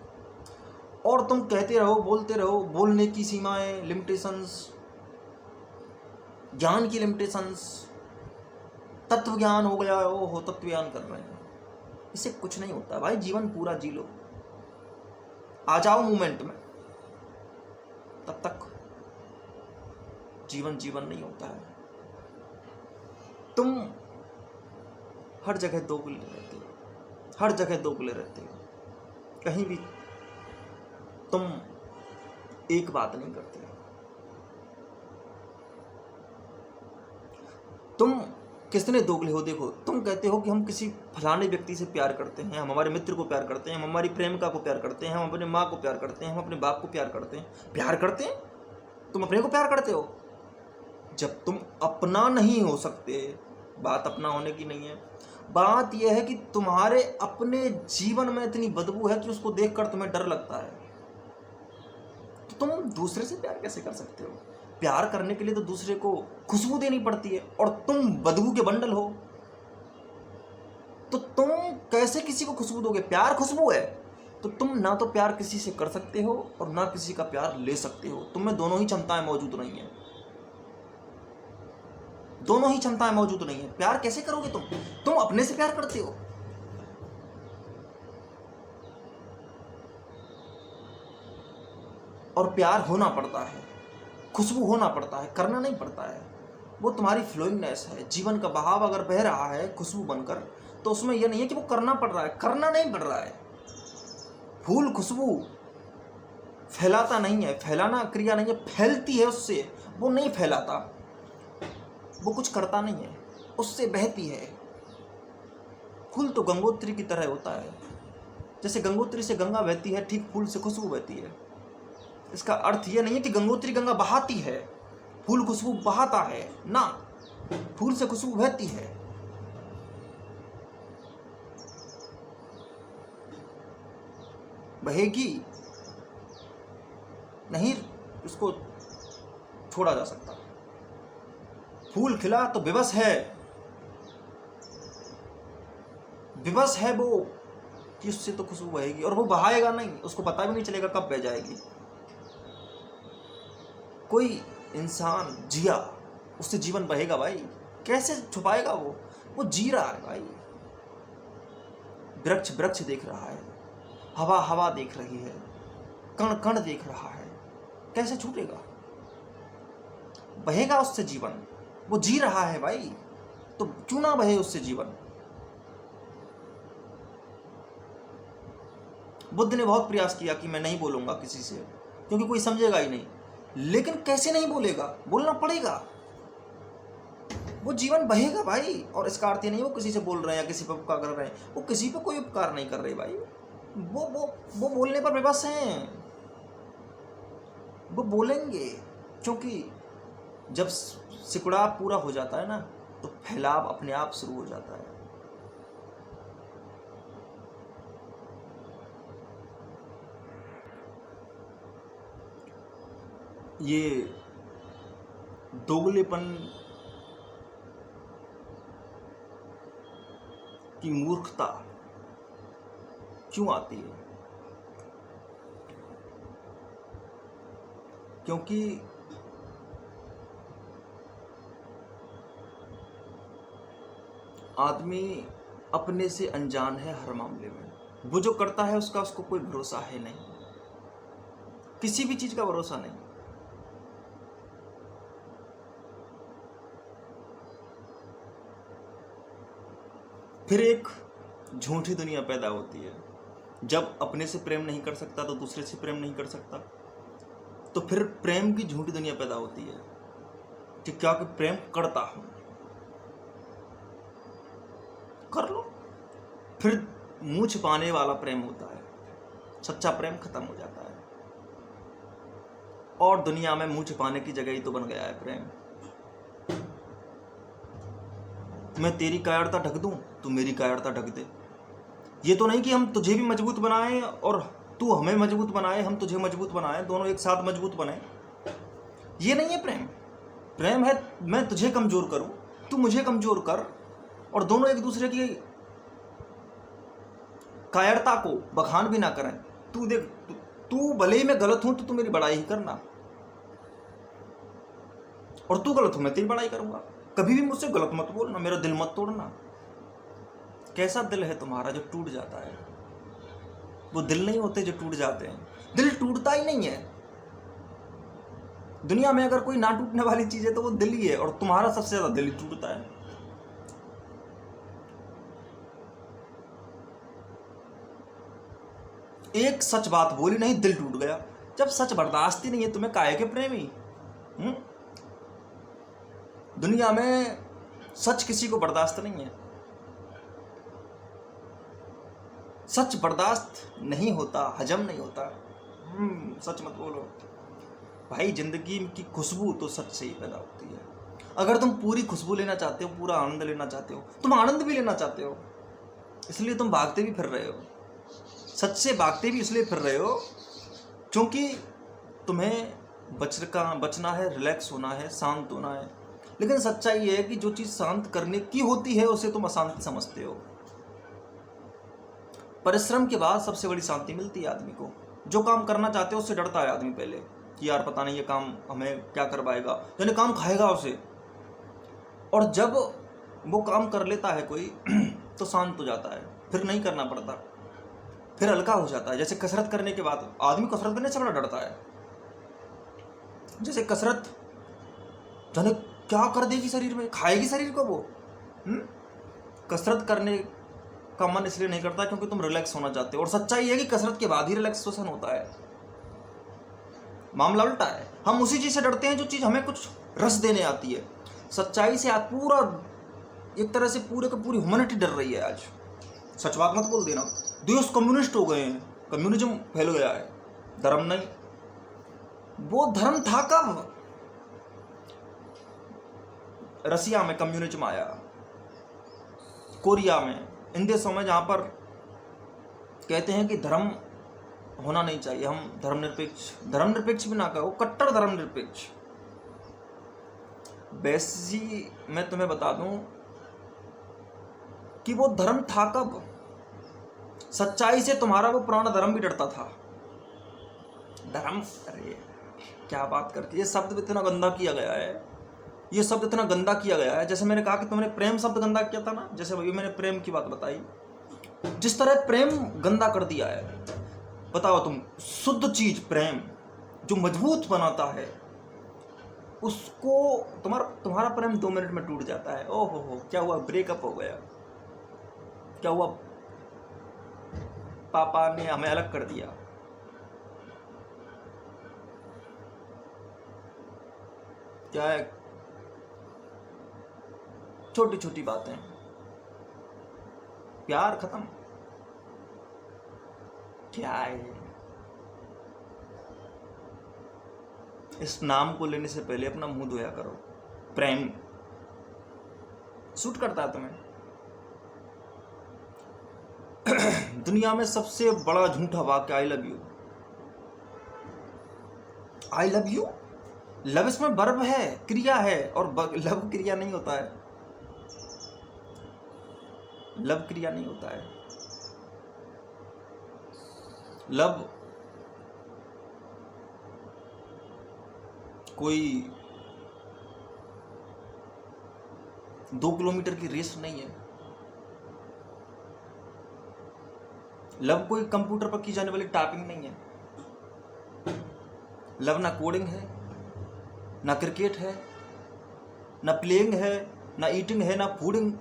और तुम कहते रहो, बोलते रहो, बोलने की सीमाएं, लिमिटेशंस, ज्ञान की लिमिटेशंस, तत्व ज्ञान हो गया हो तत्व ज्ञान कर रहे हैं। इससे कुछ नहीं होता भाई। जीवन पूरा जी लो, आ जाओ मूवमेंट में, तब तक जीवन जीवन नहीं होता है। तुम हर जगह दोगले रहते हो, हर जगह दोगले रहते हो। कहीं भी तुम एक बात नहीं करते। तुम किसने दोगले हो? देखो, तुम कहते हो कि हम किसी फलाने व्यक्ति से प्यार करते हैं, हम हमारे मित्र को प्यार करते हैं, हम हमारी प्रेमिका को प्यार करते हैं, हम अपने माँ को प्यार करते हैं, हम अपने बाप को प्यार करते हैं। प्यार करते हैं? तुम अपने को प्यार करते हो? जब तुम अपना नहीं हो सकते, बात अपना होने की नहीं है, बात यह है कि तुम्हारे अपने जीवन में इतनी बदबू है कि उसको देखकर तुम्हें डर लगता है। तो तुम दूसरे से प्यार कैसे कर सकते हो? प्यार करने के लिए तो दूसरे को खुशबू देनी पड़ती है, और तुम बदबू के बंडल हो, तो तुम कैसे किसी को खुशबू दोगे? प्यार खुशबू है, तो तुम ना तो प्यार किसी से कर सकते हो और ना किसी का प्यार ले सकते हो। तुम में दोनों ही क्षमताएं मौजूद नहीं है, दोनों ही क्षमताएं मौजूद नहीं है। प्यार कैसे करोगे तुम? तुम अपने से प्यार करते हो। और प्यार होना पड़ता है, खुशबू होना पड़ता है, करना नहीं पड़ता है। वो तुम्हारी फ्लोइंगनेस है। जीवन का बहाव अगर बह रहा है खुशबू बनकर, तो उसमें यह नहीं है कि वो करना पड़ रहा है, करना नहीं पड़ रहा है। फूल खुशबू फैलाता नहीं है, फैलाना क्रिया नहीं है, फैलती है उससे, वो नहीं फैलाता, वो कुछ करता नहीं है, उससे बहती है। फूल तो गंगोत्री की तरह होता है। जैसे गंगोत्री से गंगा बहती है, ठीक फूल से खुशबू बहती है। इसका अर्थ यह नहीं है कि गंगोत्री गंगा बहाती है, फूल खुशबू बहाता है ना, फूल से खुशबू बहती है। बहेगी नहीं, उसको छोड़ा जा सकता। फूल खिला तो विवश है, विवश है वो कि उससे तो खुशबू बहेगी, और वो बहाएगा नहीं, उसको पता भी नहीं चलेगा कब बह जाएगी। कोई इंसान जिया, उससे जीवन बहेगा भाई, कैसे छुपाएगा? वो जी रहा है भाई। वृक्ष वृक्ष देख रहा है, हवा हवा देख रही है, कण कण देख रहा है, कैसे छूटेगा? बहेगा उससे जीवन, वो जी रहा है भाई, तो क्यों ना बहे उससे जीवन? बुद्ध ने बहुत प्रयास किया कि मैं नहीं बोलूंगा किसी से, क्योंकि कोई समझेगा ही नहीं। लेकिन कैसे नहीं बोलेगा? बोलना पड़ेगा। वो जीवन बहेगा भाई। और इसका अर्थ ये नहीं वो किसी से बोल रहे हैं या किसी पर उपकार कर रहे हैं, वो किसी पे कोई उपकार नहीं कर रहे भाई। वो बोलने पर विवश हैं, वो बोलेंगे, क्योंकि जब सिकुड़ाव पूरा हो जाता है ना, तो फैलाव अपने आप शुरू हो जाता है। ये दोगलेपन कि मूर्खता क्यों आती है? क्योंकि आदमी अपने से अनजान है हर मामले में। वो जो करता है उसको कोई भरोसा है नहीं, किसी भी चीज का भरोसा नहीं। फिर एक झूठी दुनिया पैदा होती है। जब अपने से प्रेम नहीं कर सकता तो दूसरे से प्रेम नहीं कर सकता, तो फिर प्रेम की झूठी दुनिया पैदा होती है कि क्या कि प्रेम करता हूं, कर लो। फिर मुंह छिपाने वाला प्रेम होता है, सच्चा प्रेम खत्म हो जाता है। और दुनिया में मुंह छिपाने की जगह ही तो बन गया है प्रेम। मैं तेरी कायरता ढक दूं, तू मेरी कायरता ढक दे। ये तो नहीं कि हम तुझे भी मजबूत बनाएं और तू हमें मजबूत बनाए, हम तुझे मजबूत बनाएं, दोनों एक साथ मजबूत बने। ये नहीं है प्रेम। प्रेम है मैं तुझे कमजोर करूं, तू मुझे कमजोर कर, और दोनों एक दूसरे की कायरता को बखान भी ना करें। तू देख, तू भले ही मैं गलत हूं तो तू मेरी बड़ाई ही करना, और तू गलत हो मैं तेरी बड़ाई करूंगा। कभी भी मुझसे गलत मत बोलना, मेरा दिल मत तोड़ना। कैसा दिल है तुम्हारा जो टूट जाता है? वो दिल नहीं होते जो टूट जाते हैं, दिल टूटता ही नहीं है। दुनिया में अगर कोई ना टूटने वाली चीज है तो वो दिल ही है, और तुम्हारा सबसे ज्यादा दिल ही टूटता है। एक सच बात बोली नहीं, दिल टूट गया। जब सच बर्दाश्त ही नहीं है तुम्हें, काहे के प्रेमी? दुनिया में सच किसी को बर्दाश्त नहीं है। सच बर्दाश्त नहीं होता, हजम नहीं होता। सच मत बोलो भाई। जिंदगी की खुशबू तो सच से ही पैदा होती है। अगर तुम पूरी खुशबू लेना चाहते हो, पूरा आनंद लेना चाहते हो, तुम आनंद भी लेना चाहते हो, इसलिए तुम भागते भी फिर रहे हो। सच से भागते भी इसलिए फिर रहे हो क्योंकि तुम्हें बचना है, रिलैक्स होना है, शांत होना है। लेकिन सच्चाई ये है कि जो चीज शांत करने की होती है उसे तुम अशांति समझते हो। परिश्रम के बाद सबसे बड़ी शांति मिलती है आदमी को। जो काम करना चाहते हो उससे डरता है आदमी पहले कि यार पता नहीं ये काम हमें क्या करवाएगा, यानी काम खाएगा उसे। और जब वो काम कर लेता है कोई तो शांत हो जाता है, फिर नहीं करना पड़ता, फिर हल्का हो जाता है। जैसे कसरत करने के बाद आदमी कसरत करने से बड़ा डरता है। जैसे कसरत जाने क्या कर देगी शरीर में, खाएगी शरीर को वो। कसरत करने का मन इसलिए नहीं करता क्योंकि तुम रिलैक्स होना चाहते हो। और सच्चाई है कि कसरत के बाद ही रिलैक्सेशन होता है। मामला उल्टा है, हम उसी चीज से डरते हैं जो चीज हमें कुछ रस देने आती है। सच्चाई से आज पूरा एक तरह से पूरे का पूरी ह्यूमैनिटी डर रही है आज। सच बात मत बोल देना। देश कम्युनिस्ट हो गए हैं, कम्युनिज्म फैल गया है, धर्म नहीं। वो धर्म था कब? रसिया में कम्युनिज्म आया, कोरिया में, इन देशों में जहां पर कहते हैं कि धर्म होना नहीं चाहिए, हम धर्मनिरपेक्ष भी ना कहो, कट्टर धर्मनिरपेक्ष। वैसे ही मैं तुम्हें बता दूं कि वो धर्म था कब? सच्चाई से तुम्हारा वो पुराना धर्म भी डरता था। धर्म, अरे क्या बात करती है। ये शब्द इतना गंदा किया गया है, ये शब्द इतना गंदा किया गया है। जैसे मैंने कहा कि तुमने प्रेम शब्द गंदा किया था ना, जैसे अभी मैंने प्रेम की बात बताई, जिस तरह प्रेम गंदा कर दिया है। बताओ तुम, शुद्ध चीज प्रेम जो मजबूत बनाता है उसको, तुम्हारा प्रेम 2 मिनट में टूट जाता है। ओहो हो, क्या हुआ? ब्रेकअप हो गया। क्या हुआ? पापा ने हमें अलग कर दिया। क्या है? छोटी छोटी बातें, प्यार खत्म। क्या है? इस नाम को लेने से पहले अपना मुंह धोया करो। प्रेम सूट करता है तुम्हें? दुनिया में सबसे बड़ा झूठा वाक्य I love you. I love you, love इसमें वर्ब है, क्रिया है, और लव क्रिया नहीं होता है। लव क्रिया नहीं होता है। लव कोई 2 किलोमीटर की रेस नहीं है। लव कोई कंप्यूटर पर की जाने वाली टाइपिंग नहीं है। लव ना कोडिंग है, ना क्रिकेट है, ना प्लेइंग है, ना ईटिंग है, ना फूडिंग,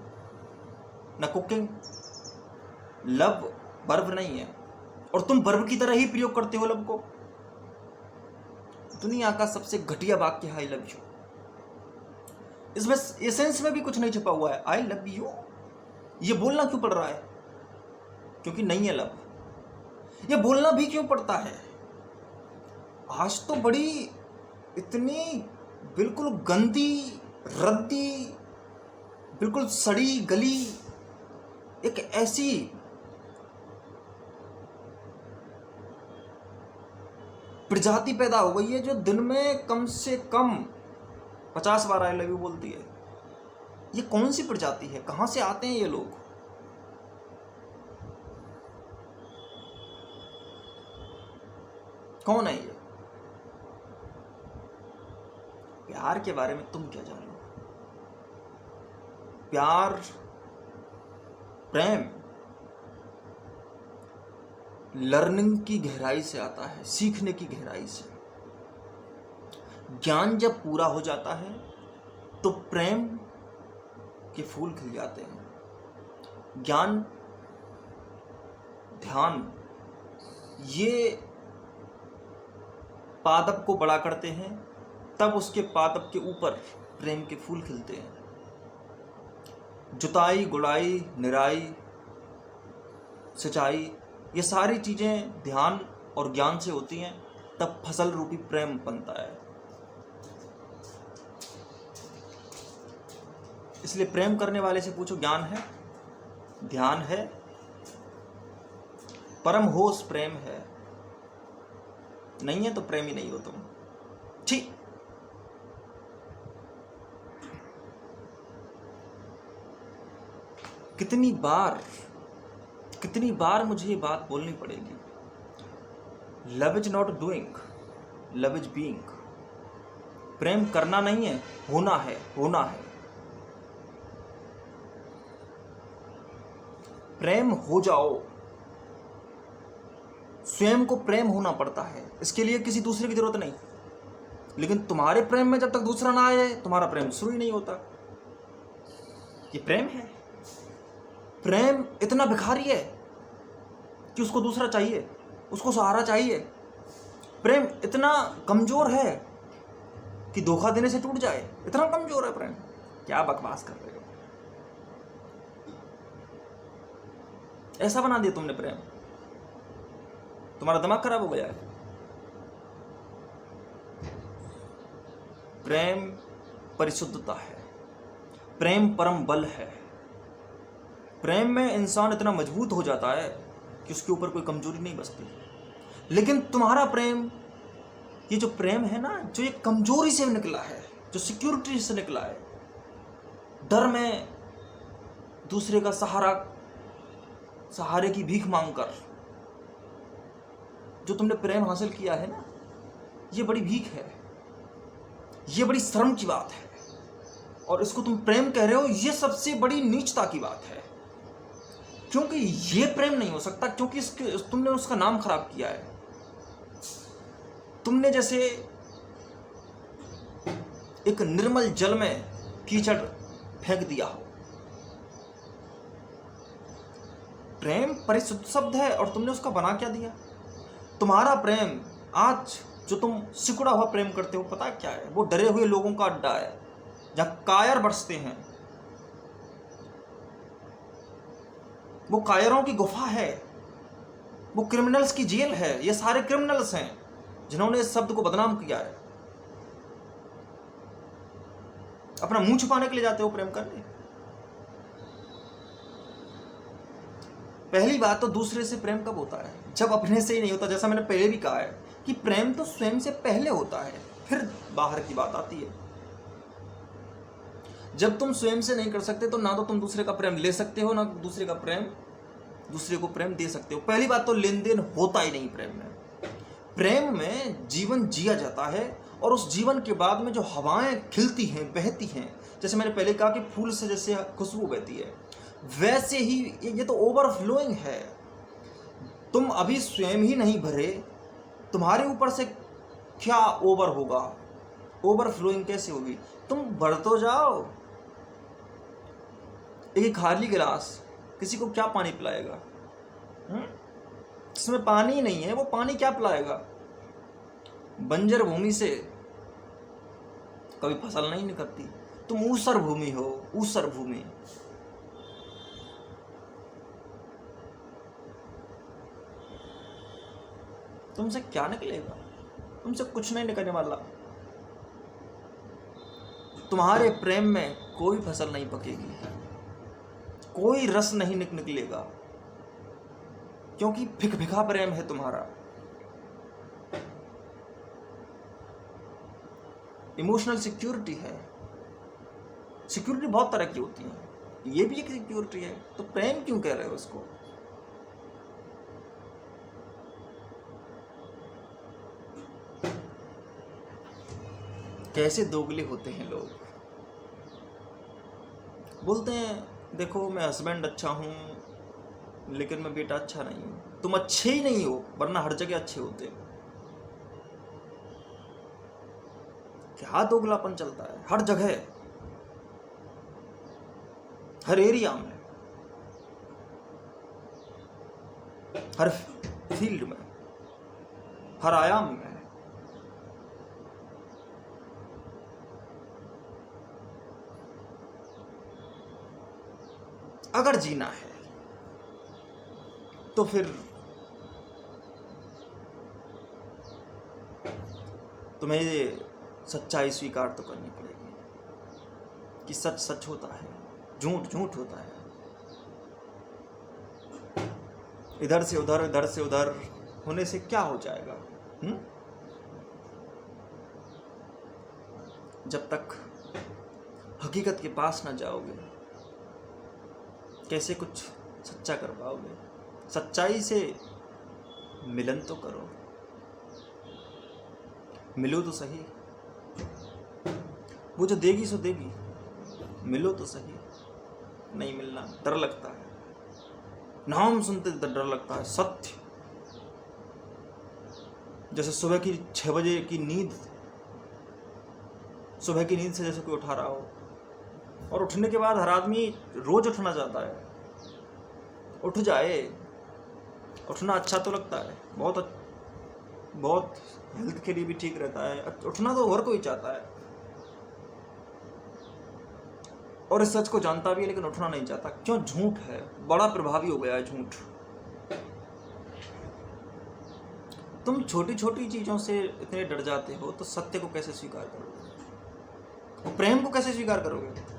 ना कुकिंग। लव वर्ब नहीं है, और तुम वर्ब की तरह ही प्रयोग करते हो लव को। दुनिया का सबसे घटिया वाक्य है आई लव यू। इसमें एसेंस में भी कुछ नहीं छुपा हुआ है। आई लव यू ये बोलना क्यों पड़ रहा है? क्योंकि नहीं है लव। ये बोलना भी क्यों पड़ता है? आज तो बड़ी इतनी बिल्कुल गंदी, रद्दी, बिल्कुल सड़ी गली एक ऐसी प्रजाति पैदा हो गई है जो दिन में कम से कम 50 बार आई लव यू बोलती है। ये कौन सी प्रजाति है? कहां से आते हैं ये लोग? कौन है ये? प्यार के बारे में तुम क्या जानो? प्यार, प्रेम लर्निंग की गहराई से आता है, सीखने की गहराई से। ज्ञान जब पूरा हो जाता है तो प्रेम के फूल खिल जाते हैं। ज्ञान, ध्यान ये पादप को बड़ा करते हैं, तब उसके पादप के ऊपर प्रेम के फूल खिलते हैं। जुताई, गुड़ाई, निराई, सिंचाई ये सारी चीजें ध्यान और ज्ञान से होती हैं, तब फसल रूपी प्रेम बनता है। इसलिए प्रेम करने वाले से पूछो, ज्ञान है, ध्यान है, परम होश प्रेम है? नहीं है तो प्रेमी नहीं हो तुम। ठीक। कितनी बार मुझे ये बात बोलनी पड़ेगी? Love is not doing, love is being. प्रेम करना नहीं है, होना है, होना है। प्रेम हो जाओ। स्वयं को प्रेम होना पड़ता है, इसके लिए किसी दूसरे की जरूरत नहीं। लेकिन तुम्हारे प्रेम में जब तक दूसरा ना आए, तुम्हारा प्रेम शुरू ही नहीं होता। ये प्रेम है। प्रेम इतना भिखारी है कि उसको दूसरा चाहिए, उसको सहारा चाहिए। प्रेम इतना कमजोर है कि धोखा देने से टूट जाए, इतना कमजोर है प्रेम। क्या बकवास कर रहे हो? ऐसा बना दिया तुमने प्रेम। तुम्हारा दिमाग खराब हो गया है। प्रेम परिशुद्धता है, प्रेम परम बल है। प्रेम में इंसान इतना मजबूत हो जाता है कि उसके ऊपर कोई कमजोरी नहीं बचती। लेकिन तुम्हारा प्रेम, ये जो प्रेम है ना, जो ये कमजोरी से निकला है, जो सिक्योरिटी से निकला है, डर में दूसरे का सहारे की भीख मांगकर जो तुमने प्रेम हासिल किया है ना, ये बड़ी भीख है, ये बड़ी शर्म की बात है। और इसको तुम प्रेम कह रहे हो, ये सबसे बड़ी नीचता की बात है। क्योंकि ये प्रेम नहीं हो सकता, क्योंकि तुमने उसका नाम खराब किया है। तुमने जैसे एक निर्मल जल में कीचड़ फेंक दिया हो। प्रेम परिशुद्ध शब्द है और तुमने उसका बना क्या दिया? तुम्हारा प्रेम, आज जो तुम सिकुड़ा हुआ प्रेम करते हो, पता क्या है? वो डरे हुए लोगों का अड्डा है, जहां कायर बरसते हैं। वो कायरों की गुफा है, वो क्रिमिनल्स की जेल है। ये सारे क्रिमिनल्स हैं जिन्होंने इस शब्द को बदनाम किया है। अपना मुंह छुपाने के लिए जाते हो प्रेम करने। पहली बात तो दूसरे से प्रेम कब होता है? जब अपने से ही नहीं होता। जैसा मैंने पहले भी कहा है कि प्रेम तो स्वयं से पहले होता है, फिर बाहर की बात आती है। जब तुम स्वयं से नहीं कर सकते तो ना तो तुम दूसरे का प्रेम ले सकते हो, ना दूसरे को प्रेम दे सकते हो। पहली बात तो लेन देन होता ही नहीं प्रेम में। प्रेम में जीवन जिया जाता है और उस जीवन के बाद में जो हवाएं खिलती हैं, बहती हैं, जैसे मैंने पहले कहा कि फूल से जैसे खुशबू बहती है, वैसे ही ये तो ओवरफ्लोइंग है। तुम अभी स्वयं ही नहीं भरे, तुम्हारे ऊपर से क्या ओवर होगा? ओवरफ्लोइंग कैसे होगी? तुम भर तो जाओ। एक खाली गिलास किसी को क्या पानी पिलाएगा? इसमें पानी नहीं है, वो पानी क्या पिलाएगा? बंजर भूमि से कभी फसल नहीं निकलती। तुम ऊसर भूमि हो, ऊसर भूमि। तुमसे क्या निकलेगा? तुमसे कुछ नहीं निकलने वाला। तुम्हारे प्रेम में कोई फसल नहीं पकेगी, कोई रस नहीं निकलेगा, क्योंकि फिकफिका प्रेम है तुम्हारा। इमोशनल सिक्योरिटी है। सिक्योरिटी बहुत तरह की होती है, ये भी एक सिक्योरिटी है। तो प्रेम क्यों कह रहे हो उसको? कैसे दोगले होते हैं लोग। बोलते हैं देखो मैं हस्बैंड अच्छा हूं, लेकिन मैं बेटा अच्छा नहीं हूं। तुम अच्छे ही नहीं हो, वरना हर जगह अच्छे होते। क्या दोगलापन चलता है हर जगह, हर एरिया में, हर फील्ड में, हर आयाम में। अगर जीना है तो फिर तुम्हें ये सच्चाई स्वीकार तो करनी पड़ेगी कि सच सच होता है, झूठ झूठ होता है। इधर से उधर, इधर से उधर होने से क्या हो जाएगा? जब तक हकीकत के पास ना जाओगे, कैसे कुछ सच्चा कर पाओगे? सच्चाई से मिलन तो करो, मिलो तो सही। वो जो देगी सो देगी, मिलो तो सही। नहीं मिलना डर लगता है, नाम सुनते डर लगता है। सत्य, जैसे सुबह की 6 बजे की नींद, सुबह की नींद से जैसे कोई उठा रहा हो, और उठने के बाद हर आदमी रोज उठना चाहता है। उठ जाए, उठना अच्छा तो लगता है, बहुत हेल्थ के लिए भी ठीक रहता है। उठना तो हर कोई चाहता है और इस सच को जानता भी है, लेकिन उठना नहीं चाहता। क्यों? झूठ है, बड़ा प्रभावी हो गया है झूठ। तुम छोटी छोटी चीजों से इतने डर जाते हो, तो सत्य को कैसे स्वीकार करोगे? प्रेम को कैसे स्वीकार करोगे?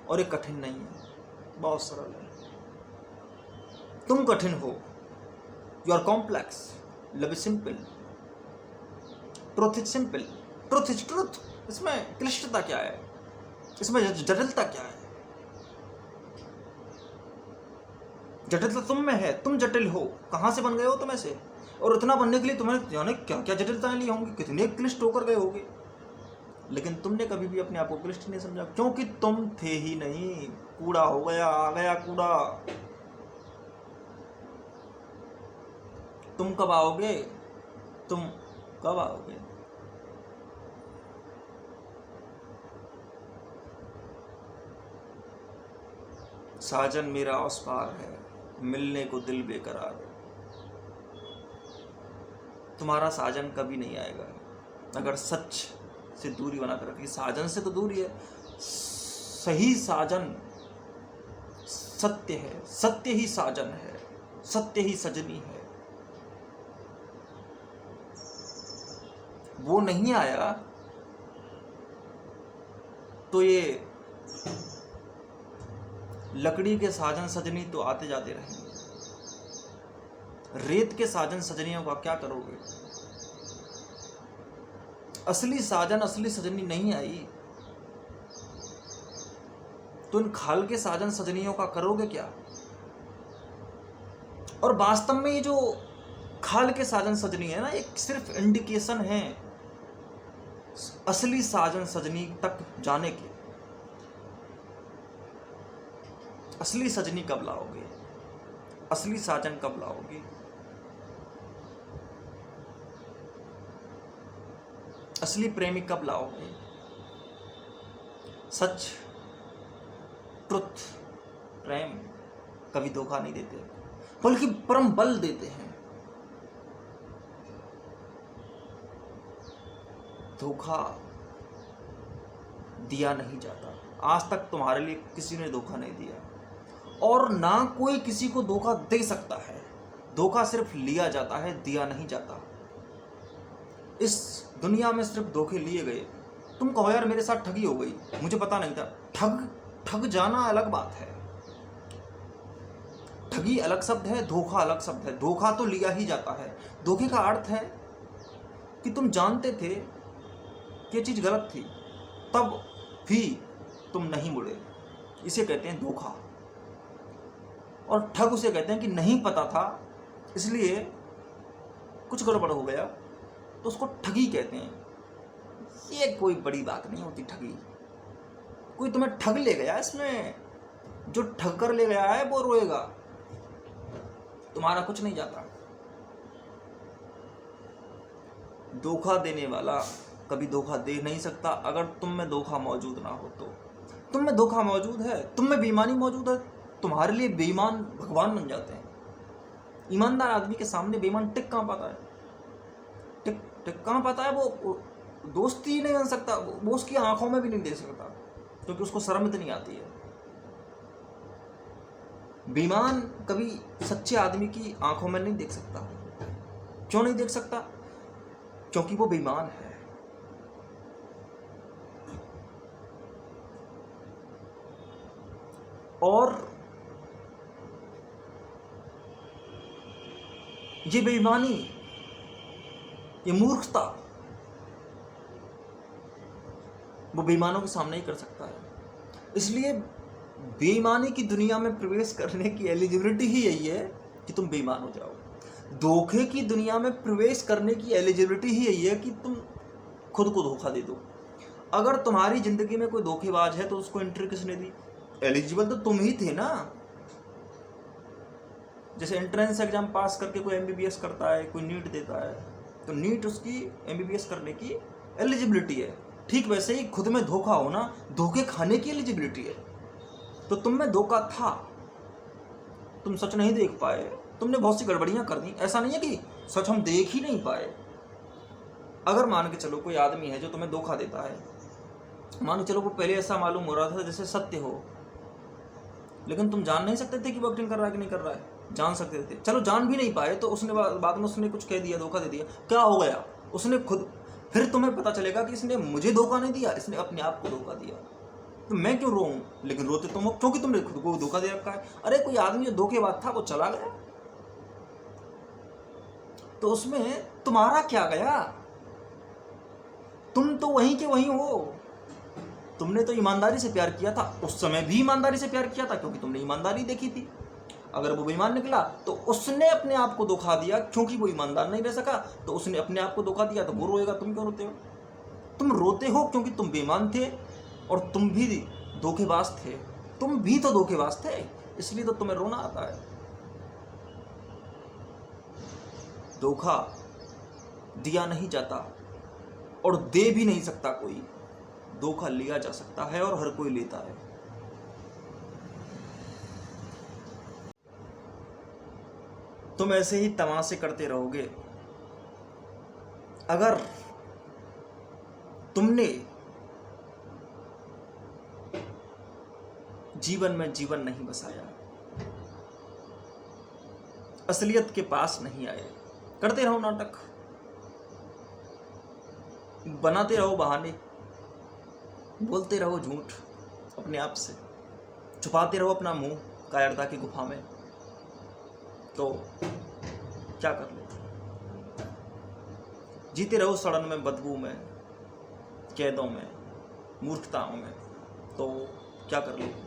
और ये कठिन नहीं है, बहुत सरल है। तुम कठिन हो, you are complex. Love is simple, truth is simple, truth is truth. इसमें क्लिष्टता क्या है? इसमें जटिलता क्या है? जटिलता तुम में है, तुम जटिल हो। कहां से बन गए हो तुम ऐसे? और इतना बनने के लिए तुम्हें जाने क्या क्या जटिलताएं ली होंगी, कितने क्लिष्ट होकर गए होगे। लेकिन तुमने कभी भी अपने आप को क्लिष्ट नहीं समझा, क्योंकि तुम थे ही नहीं। कूड़ा हो गया, आ गया कूड़ा। तुम कब आओगे? तुम कब आओगे? साजन मेरा उस पार है, मिलने को दिल बेकरार है। तुम्हारा साजन कभी नहीं आएगा अगर सच से दूरी बनाकर रखी। साजन से तो दूरी है, सही साजन सत्य है, सत्य ही साजन है, सत्य ही सजनी है। वो नहीं आया तो ये लकड़ी के साजन सजनी तो आते जाते रहेंगे। रेत के साजन सजनियों का क्या करोगे? असली साजन असली सजनी नहीं आई, तो इन खाल के साजन सजनियों का करोगे क्या? और वास्तव में ये जो खाल के साजन सजनी है ना, एक सिर्फ इंडिकेशन है असली साजन सजनी तक जाने के। असली सजनी कब लाओगे? असली साजन कब लाओगे? असली प्रेमी कब लाओगे? सच, ट्रुथ, प्रेम कभी धोखा नहीं देते, बल्कि परम बल देते हैं। धोखा दिया नहीं जाता। आज तक तुम्हारे लिए किसी ने धोखा नहीं दिया, और ना कोई किसी को धोखा दे सकता है। धोखा सिर्फ लिया जाता है, दिया नहीं जाता। इस दुनिया में सिर्फ धोखे लिए गए। तुम कहो यार मेरे साथ ठगी हो गई, मुझे पता नहीं था। ठग जाना अलग बात है। ठगी अलग शब्द है, धोखा अलग शब्द है। धोखा तो लिया ही जाता है। धोखे का अर्थ है कि तुम जानते थे कि ये चीज गलत थी, तब भी तुम नहीं मुड़े। इसे कहते हैं धोखा। और ठग उसे कहते हैं कि नहीं पता था, इसलिए कुछ गड़बड़ हो गया, तो उसको ठगी कहते हैं। ये कोई बड़ी बात नहीं होती ठगी। कोई तुम्हें ठग ले गया, इसमें जो ठग कर ले गया है वो रोएगा, तुम्हारा कुछ नहीं जाता। धोखा देने वाला कभी धोखा दे नहीं सकता अगर तुम में धोखा मौजूद ना हो। तो तुम में धोखा मौजूद है, तुम में बेईमानी मौजूद है, तुम्हारे लिए बेईमान भगवान बन जाते हैं। ईमानदार आदमी के सामने बेईमान टिक कहाँ पाता है? टिक कहाँ पाता है? वो दोस्ती ही नहीं बन सकता, वो उसकी आंखों में भी नहीं देख सकता, क्योंकि उसको शर्म इतनी आती है। बेईमान कभी सच्चे आदमी की आंखों में नहीं देख सकता। क्यों नहीं देख सकता? क्योंकि वो बेईमान है। और ये बेईमानी, ये मूर्खता वो बेईमानों के सामने ही कर सकता है। इसलिए बेईमानी की दुनिया में प्रवेश करने की एलिजिबिलिटी ही यही है कि तुम बेईमान हो जाओ। धोखे की दुनिया में प्रवेश करने की एलिजिबिलिटी ही यही है कि तुम खुद को धोखा दे दो। अगर तुम्हारी जिंदगी में कोई धोखेबाज है तो उसको एंट्री किसने दी? एलिजिबल तो तुम ही थे ना। जैसे एंट्रेंस एग्जाम पास करके कोई एमबीबीएस करता है, कोई नीट देता है, तो नीट उसकी एमबीबीएस करने की एलिजिबिलिटी है। ठीक वैसे ही खुद में धोखा होना धोखे खाने की एलिजिबिलिटी है। तो तुम में धोखा था, तुम सच नहीं देख पाए, तुमने बहुत सी गड़बड़ियां कर दी। ऐसा नहीं है कि सच हम देख ही नहीं पाए। अगर मान के चलो कोई आदमी है जो तुम्हें धोखा देता है, मान के चलो वो पहले ऐसा मालूम हो रहा था जैसे सत्य हो, लेकिन तुम जान नहीं सकते थे कि वो एक्टिंग कर रहा है कि नहीं कर रहा है। जान सकते थे, चलो जान भी नहीं पाए, तो उसने बाद में उसने कुछ कह दिया, धोखा दे दिया, क्या हो गया? उसने खुद, फिर तुम्हें पता चलेगा कि इसने मुझे धोखा नहीं दिया, इसने अपने आप को धोखा दिया। तो मैं क्यों रोऊं? लेकिन रोते तुम हो क्योंकि तुमने खुद को धोखा दे रखा है। अरे कोई आदमी जो धोखेबाज था वो चला गया, तो उसमें तुम्हारा क्या गया? तुम तो वहीं के वहीं हो। तुमने तो ईमानदारी से प्यार किया था, उस समय भी ईमानदारी से प्यार किया था क्योंकि तुमने ईमानदारी देखी थी। अगर वो बेईमान निकला तो उसने अपने आप को धोखा दिया, क्योंकि वो ईमानदार नहीं रह सका तो उसने अपने आप को धोखा दिया, तो वो रोएगा। तुम क्यों रोते हो? तुम रोते हो क्योंकि तुम बेईमान थे और तुम भी धोखेबाज थे। तुम भी तो धोखेबाज थे, इसलिए तो तुम्हें रोना आता है। धोखा दिया नहीं जाता और दे भी नहीं सकता कोई। धोखा लिया जा सकता है और हर कोई लेता है। तुम ऐसे ही तमाशे करते रहोगे अगर तुमने जीवन में जीवन नहीं बसाया, असलियत के पास नहीं आए। करते रहो नाटक, बनाते रहो बहाने, बोलते रहो झूठ अपने आप से, छुपाते रहो अपना मुंह कायरता की गुफा में, तो क्या कर लो? जीते रहो सड़न में, बदबू में, कैदों में, मूर्खताओं में, तो क्या कर लोगे?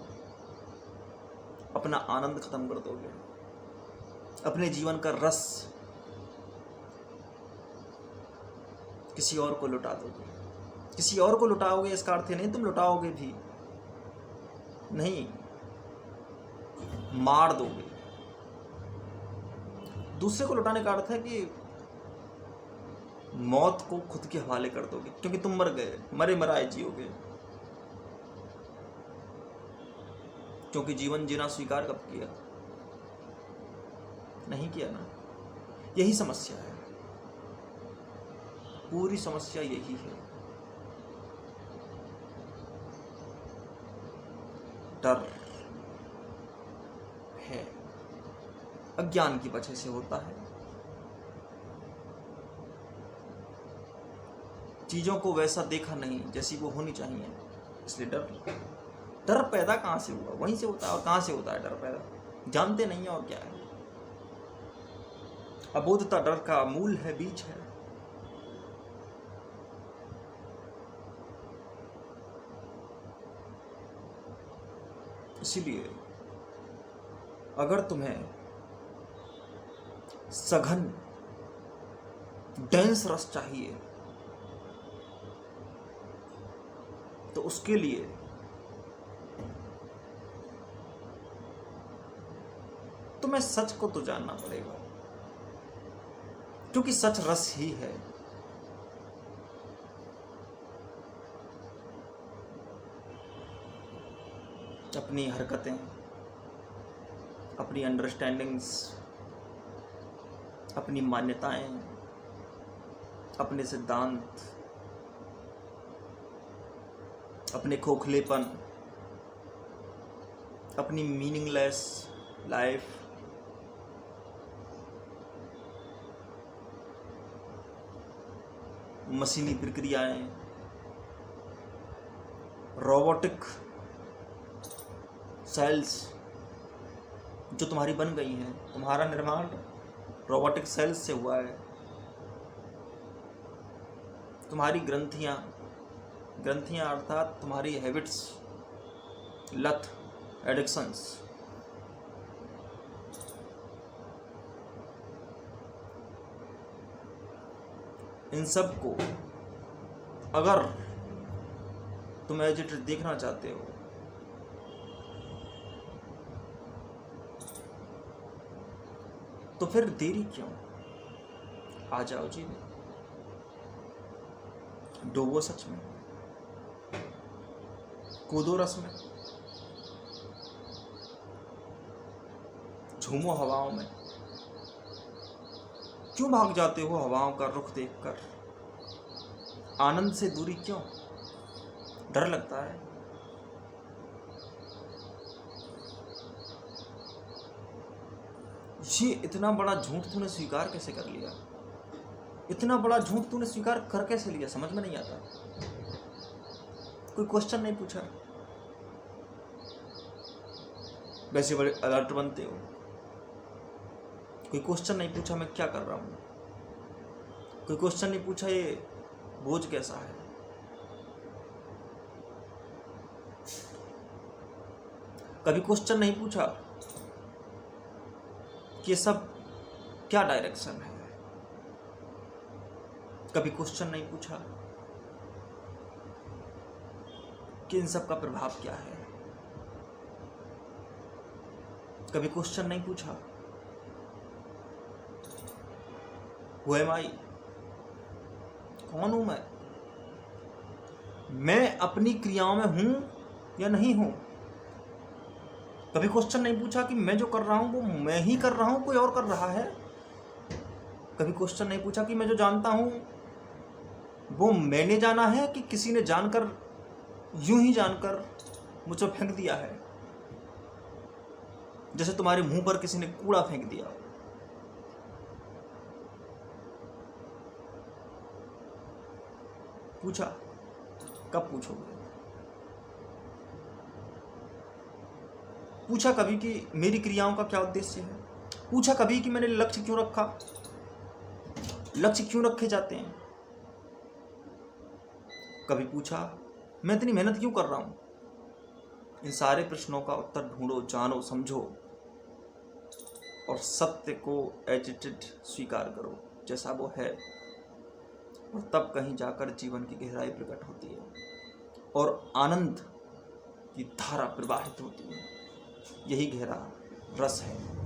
अपना आनंद खत्म कर दोगे, अपने जीवन का रस किसी और को लुटा दोगे। किसी और को लुटाओगे इसका अर्थ नहीं तुम लुटाओगे भी नहीं, मार दोगे। दूसरे को लुटाने का अर्थ है कि मौत को खुद के हवाले कर दोगे, क्योंकि तुम मर गए, मरे मराए जियोगे। क्योंकि जीवन जीना स्वीकार कब किया? नहीं किया ना। यही समस्या है, पूरी समस्या यही है। डर है, अज्ञान की वजह से होता है। चीजों को वैसा देखा नहीं जैसी वो होनी चाहिए, इसलिए डर पैदा कहां से हुआ? वहीं से होता है। और कहां से होता है डर पैदा? जानते नहीं है और क्या है। अबोधता डर का मूल है, बीज है। इसीलिए अगर तुम्हें सघन डेंस रस चाहिए तो उसके लिए तुम्हें सच को तो जानना पड़ेगा, क्योंकि सच रस ही है। अपनी हरकतें, अपनी अंडरस्टैंडिंग्स, अपनी मान्यताएं, अपने सिद्धांत, अपने खोखलेपन, अपनी मीनिंगलेस लाइफ, मशीनी प्रक्रियाएं, रोबोटिक सेल्स जो तुम्हारी बन गई हैं। तुम्हारा निर्माण रोबोटिक सेल्स से हुआ है। तुम्हारी ग्रंथियां अर्थात तुम्हारी हैबिट्स, लत, एडिक्शंस, इन सब को अगर तुम एज इट इज देखना चाहते हो तो फिर देरी क्यों? आ जाओ जी, डूबो सच में, कूदो रस में, झूमो हवाओं में। क्यों भाग जाते हो हवाओं का रुख देखकर? आनंद से दूरी क्यों? डर लगता है? ये इतना बड़ा झूठ तूने स्वीकार कैसे कर लिया? इतना बड़ा झूठ तूने स्वीकार कर कैसे लिया? समझ में नहीं आता। कोई क्वेश्चन नहीं पूछा। वैसे बड़े अलर्ट बनते हो। कोई क्वेश्चन नहीं पूछा मैं क्या कर रहा हूं। कोई क्वेश्चन नहीं पूछा ये बोझ कैसा है। कभी क्वेश्चन नहीं पूछा कि ये सब क्या डायरेक्शन है। कभी क्वेश्चन नहीं पूछा कि इन सब का प्रभाव क्या है। कभी क्वेश्चन नहीं पूछा Who am I? कौन हूं मैं अपनी क्रियाओं में हूं या नहीं हूं। कभी क्वेश्चन नहीं पूछा कि मैं जो कर रहा हूं वो मैं ही कर रहा हूं, कोई और कर रहा है। कभी क्वेश्चन नहीं पूछा कि मैं जो जानता हूं वो मैंने जाना है कि किसी ने जानकर, यूं ही जानकर मुझे फेंक दिया है। जैसे तुम्हारे मुंह पर किसी ने कूड़ा फेंक दिया। पूछा? कब पूछोगे? पूछा कभी कि मेरी क्रियाओं का क्या उद्देश्य है? पूछा कभी कि मैंने लक्ष्य क्यों रखा? लक्ष्य क्यों रखे जाते हैं? कभी पूछा मैं इतनी मेहनत क्यों कर रहा हूँ? इन सारे प्रश्नों का उत्तर ढूंढो, जानो, समझो और सत्य को एज इट इज स्वीकार करो जैसा वो है, और तब कहीं जाकर जीवन की गहराई प्रकट होती है और आनंद की धारा प्रवाहित होती है। यही गहरा रस है।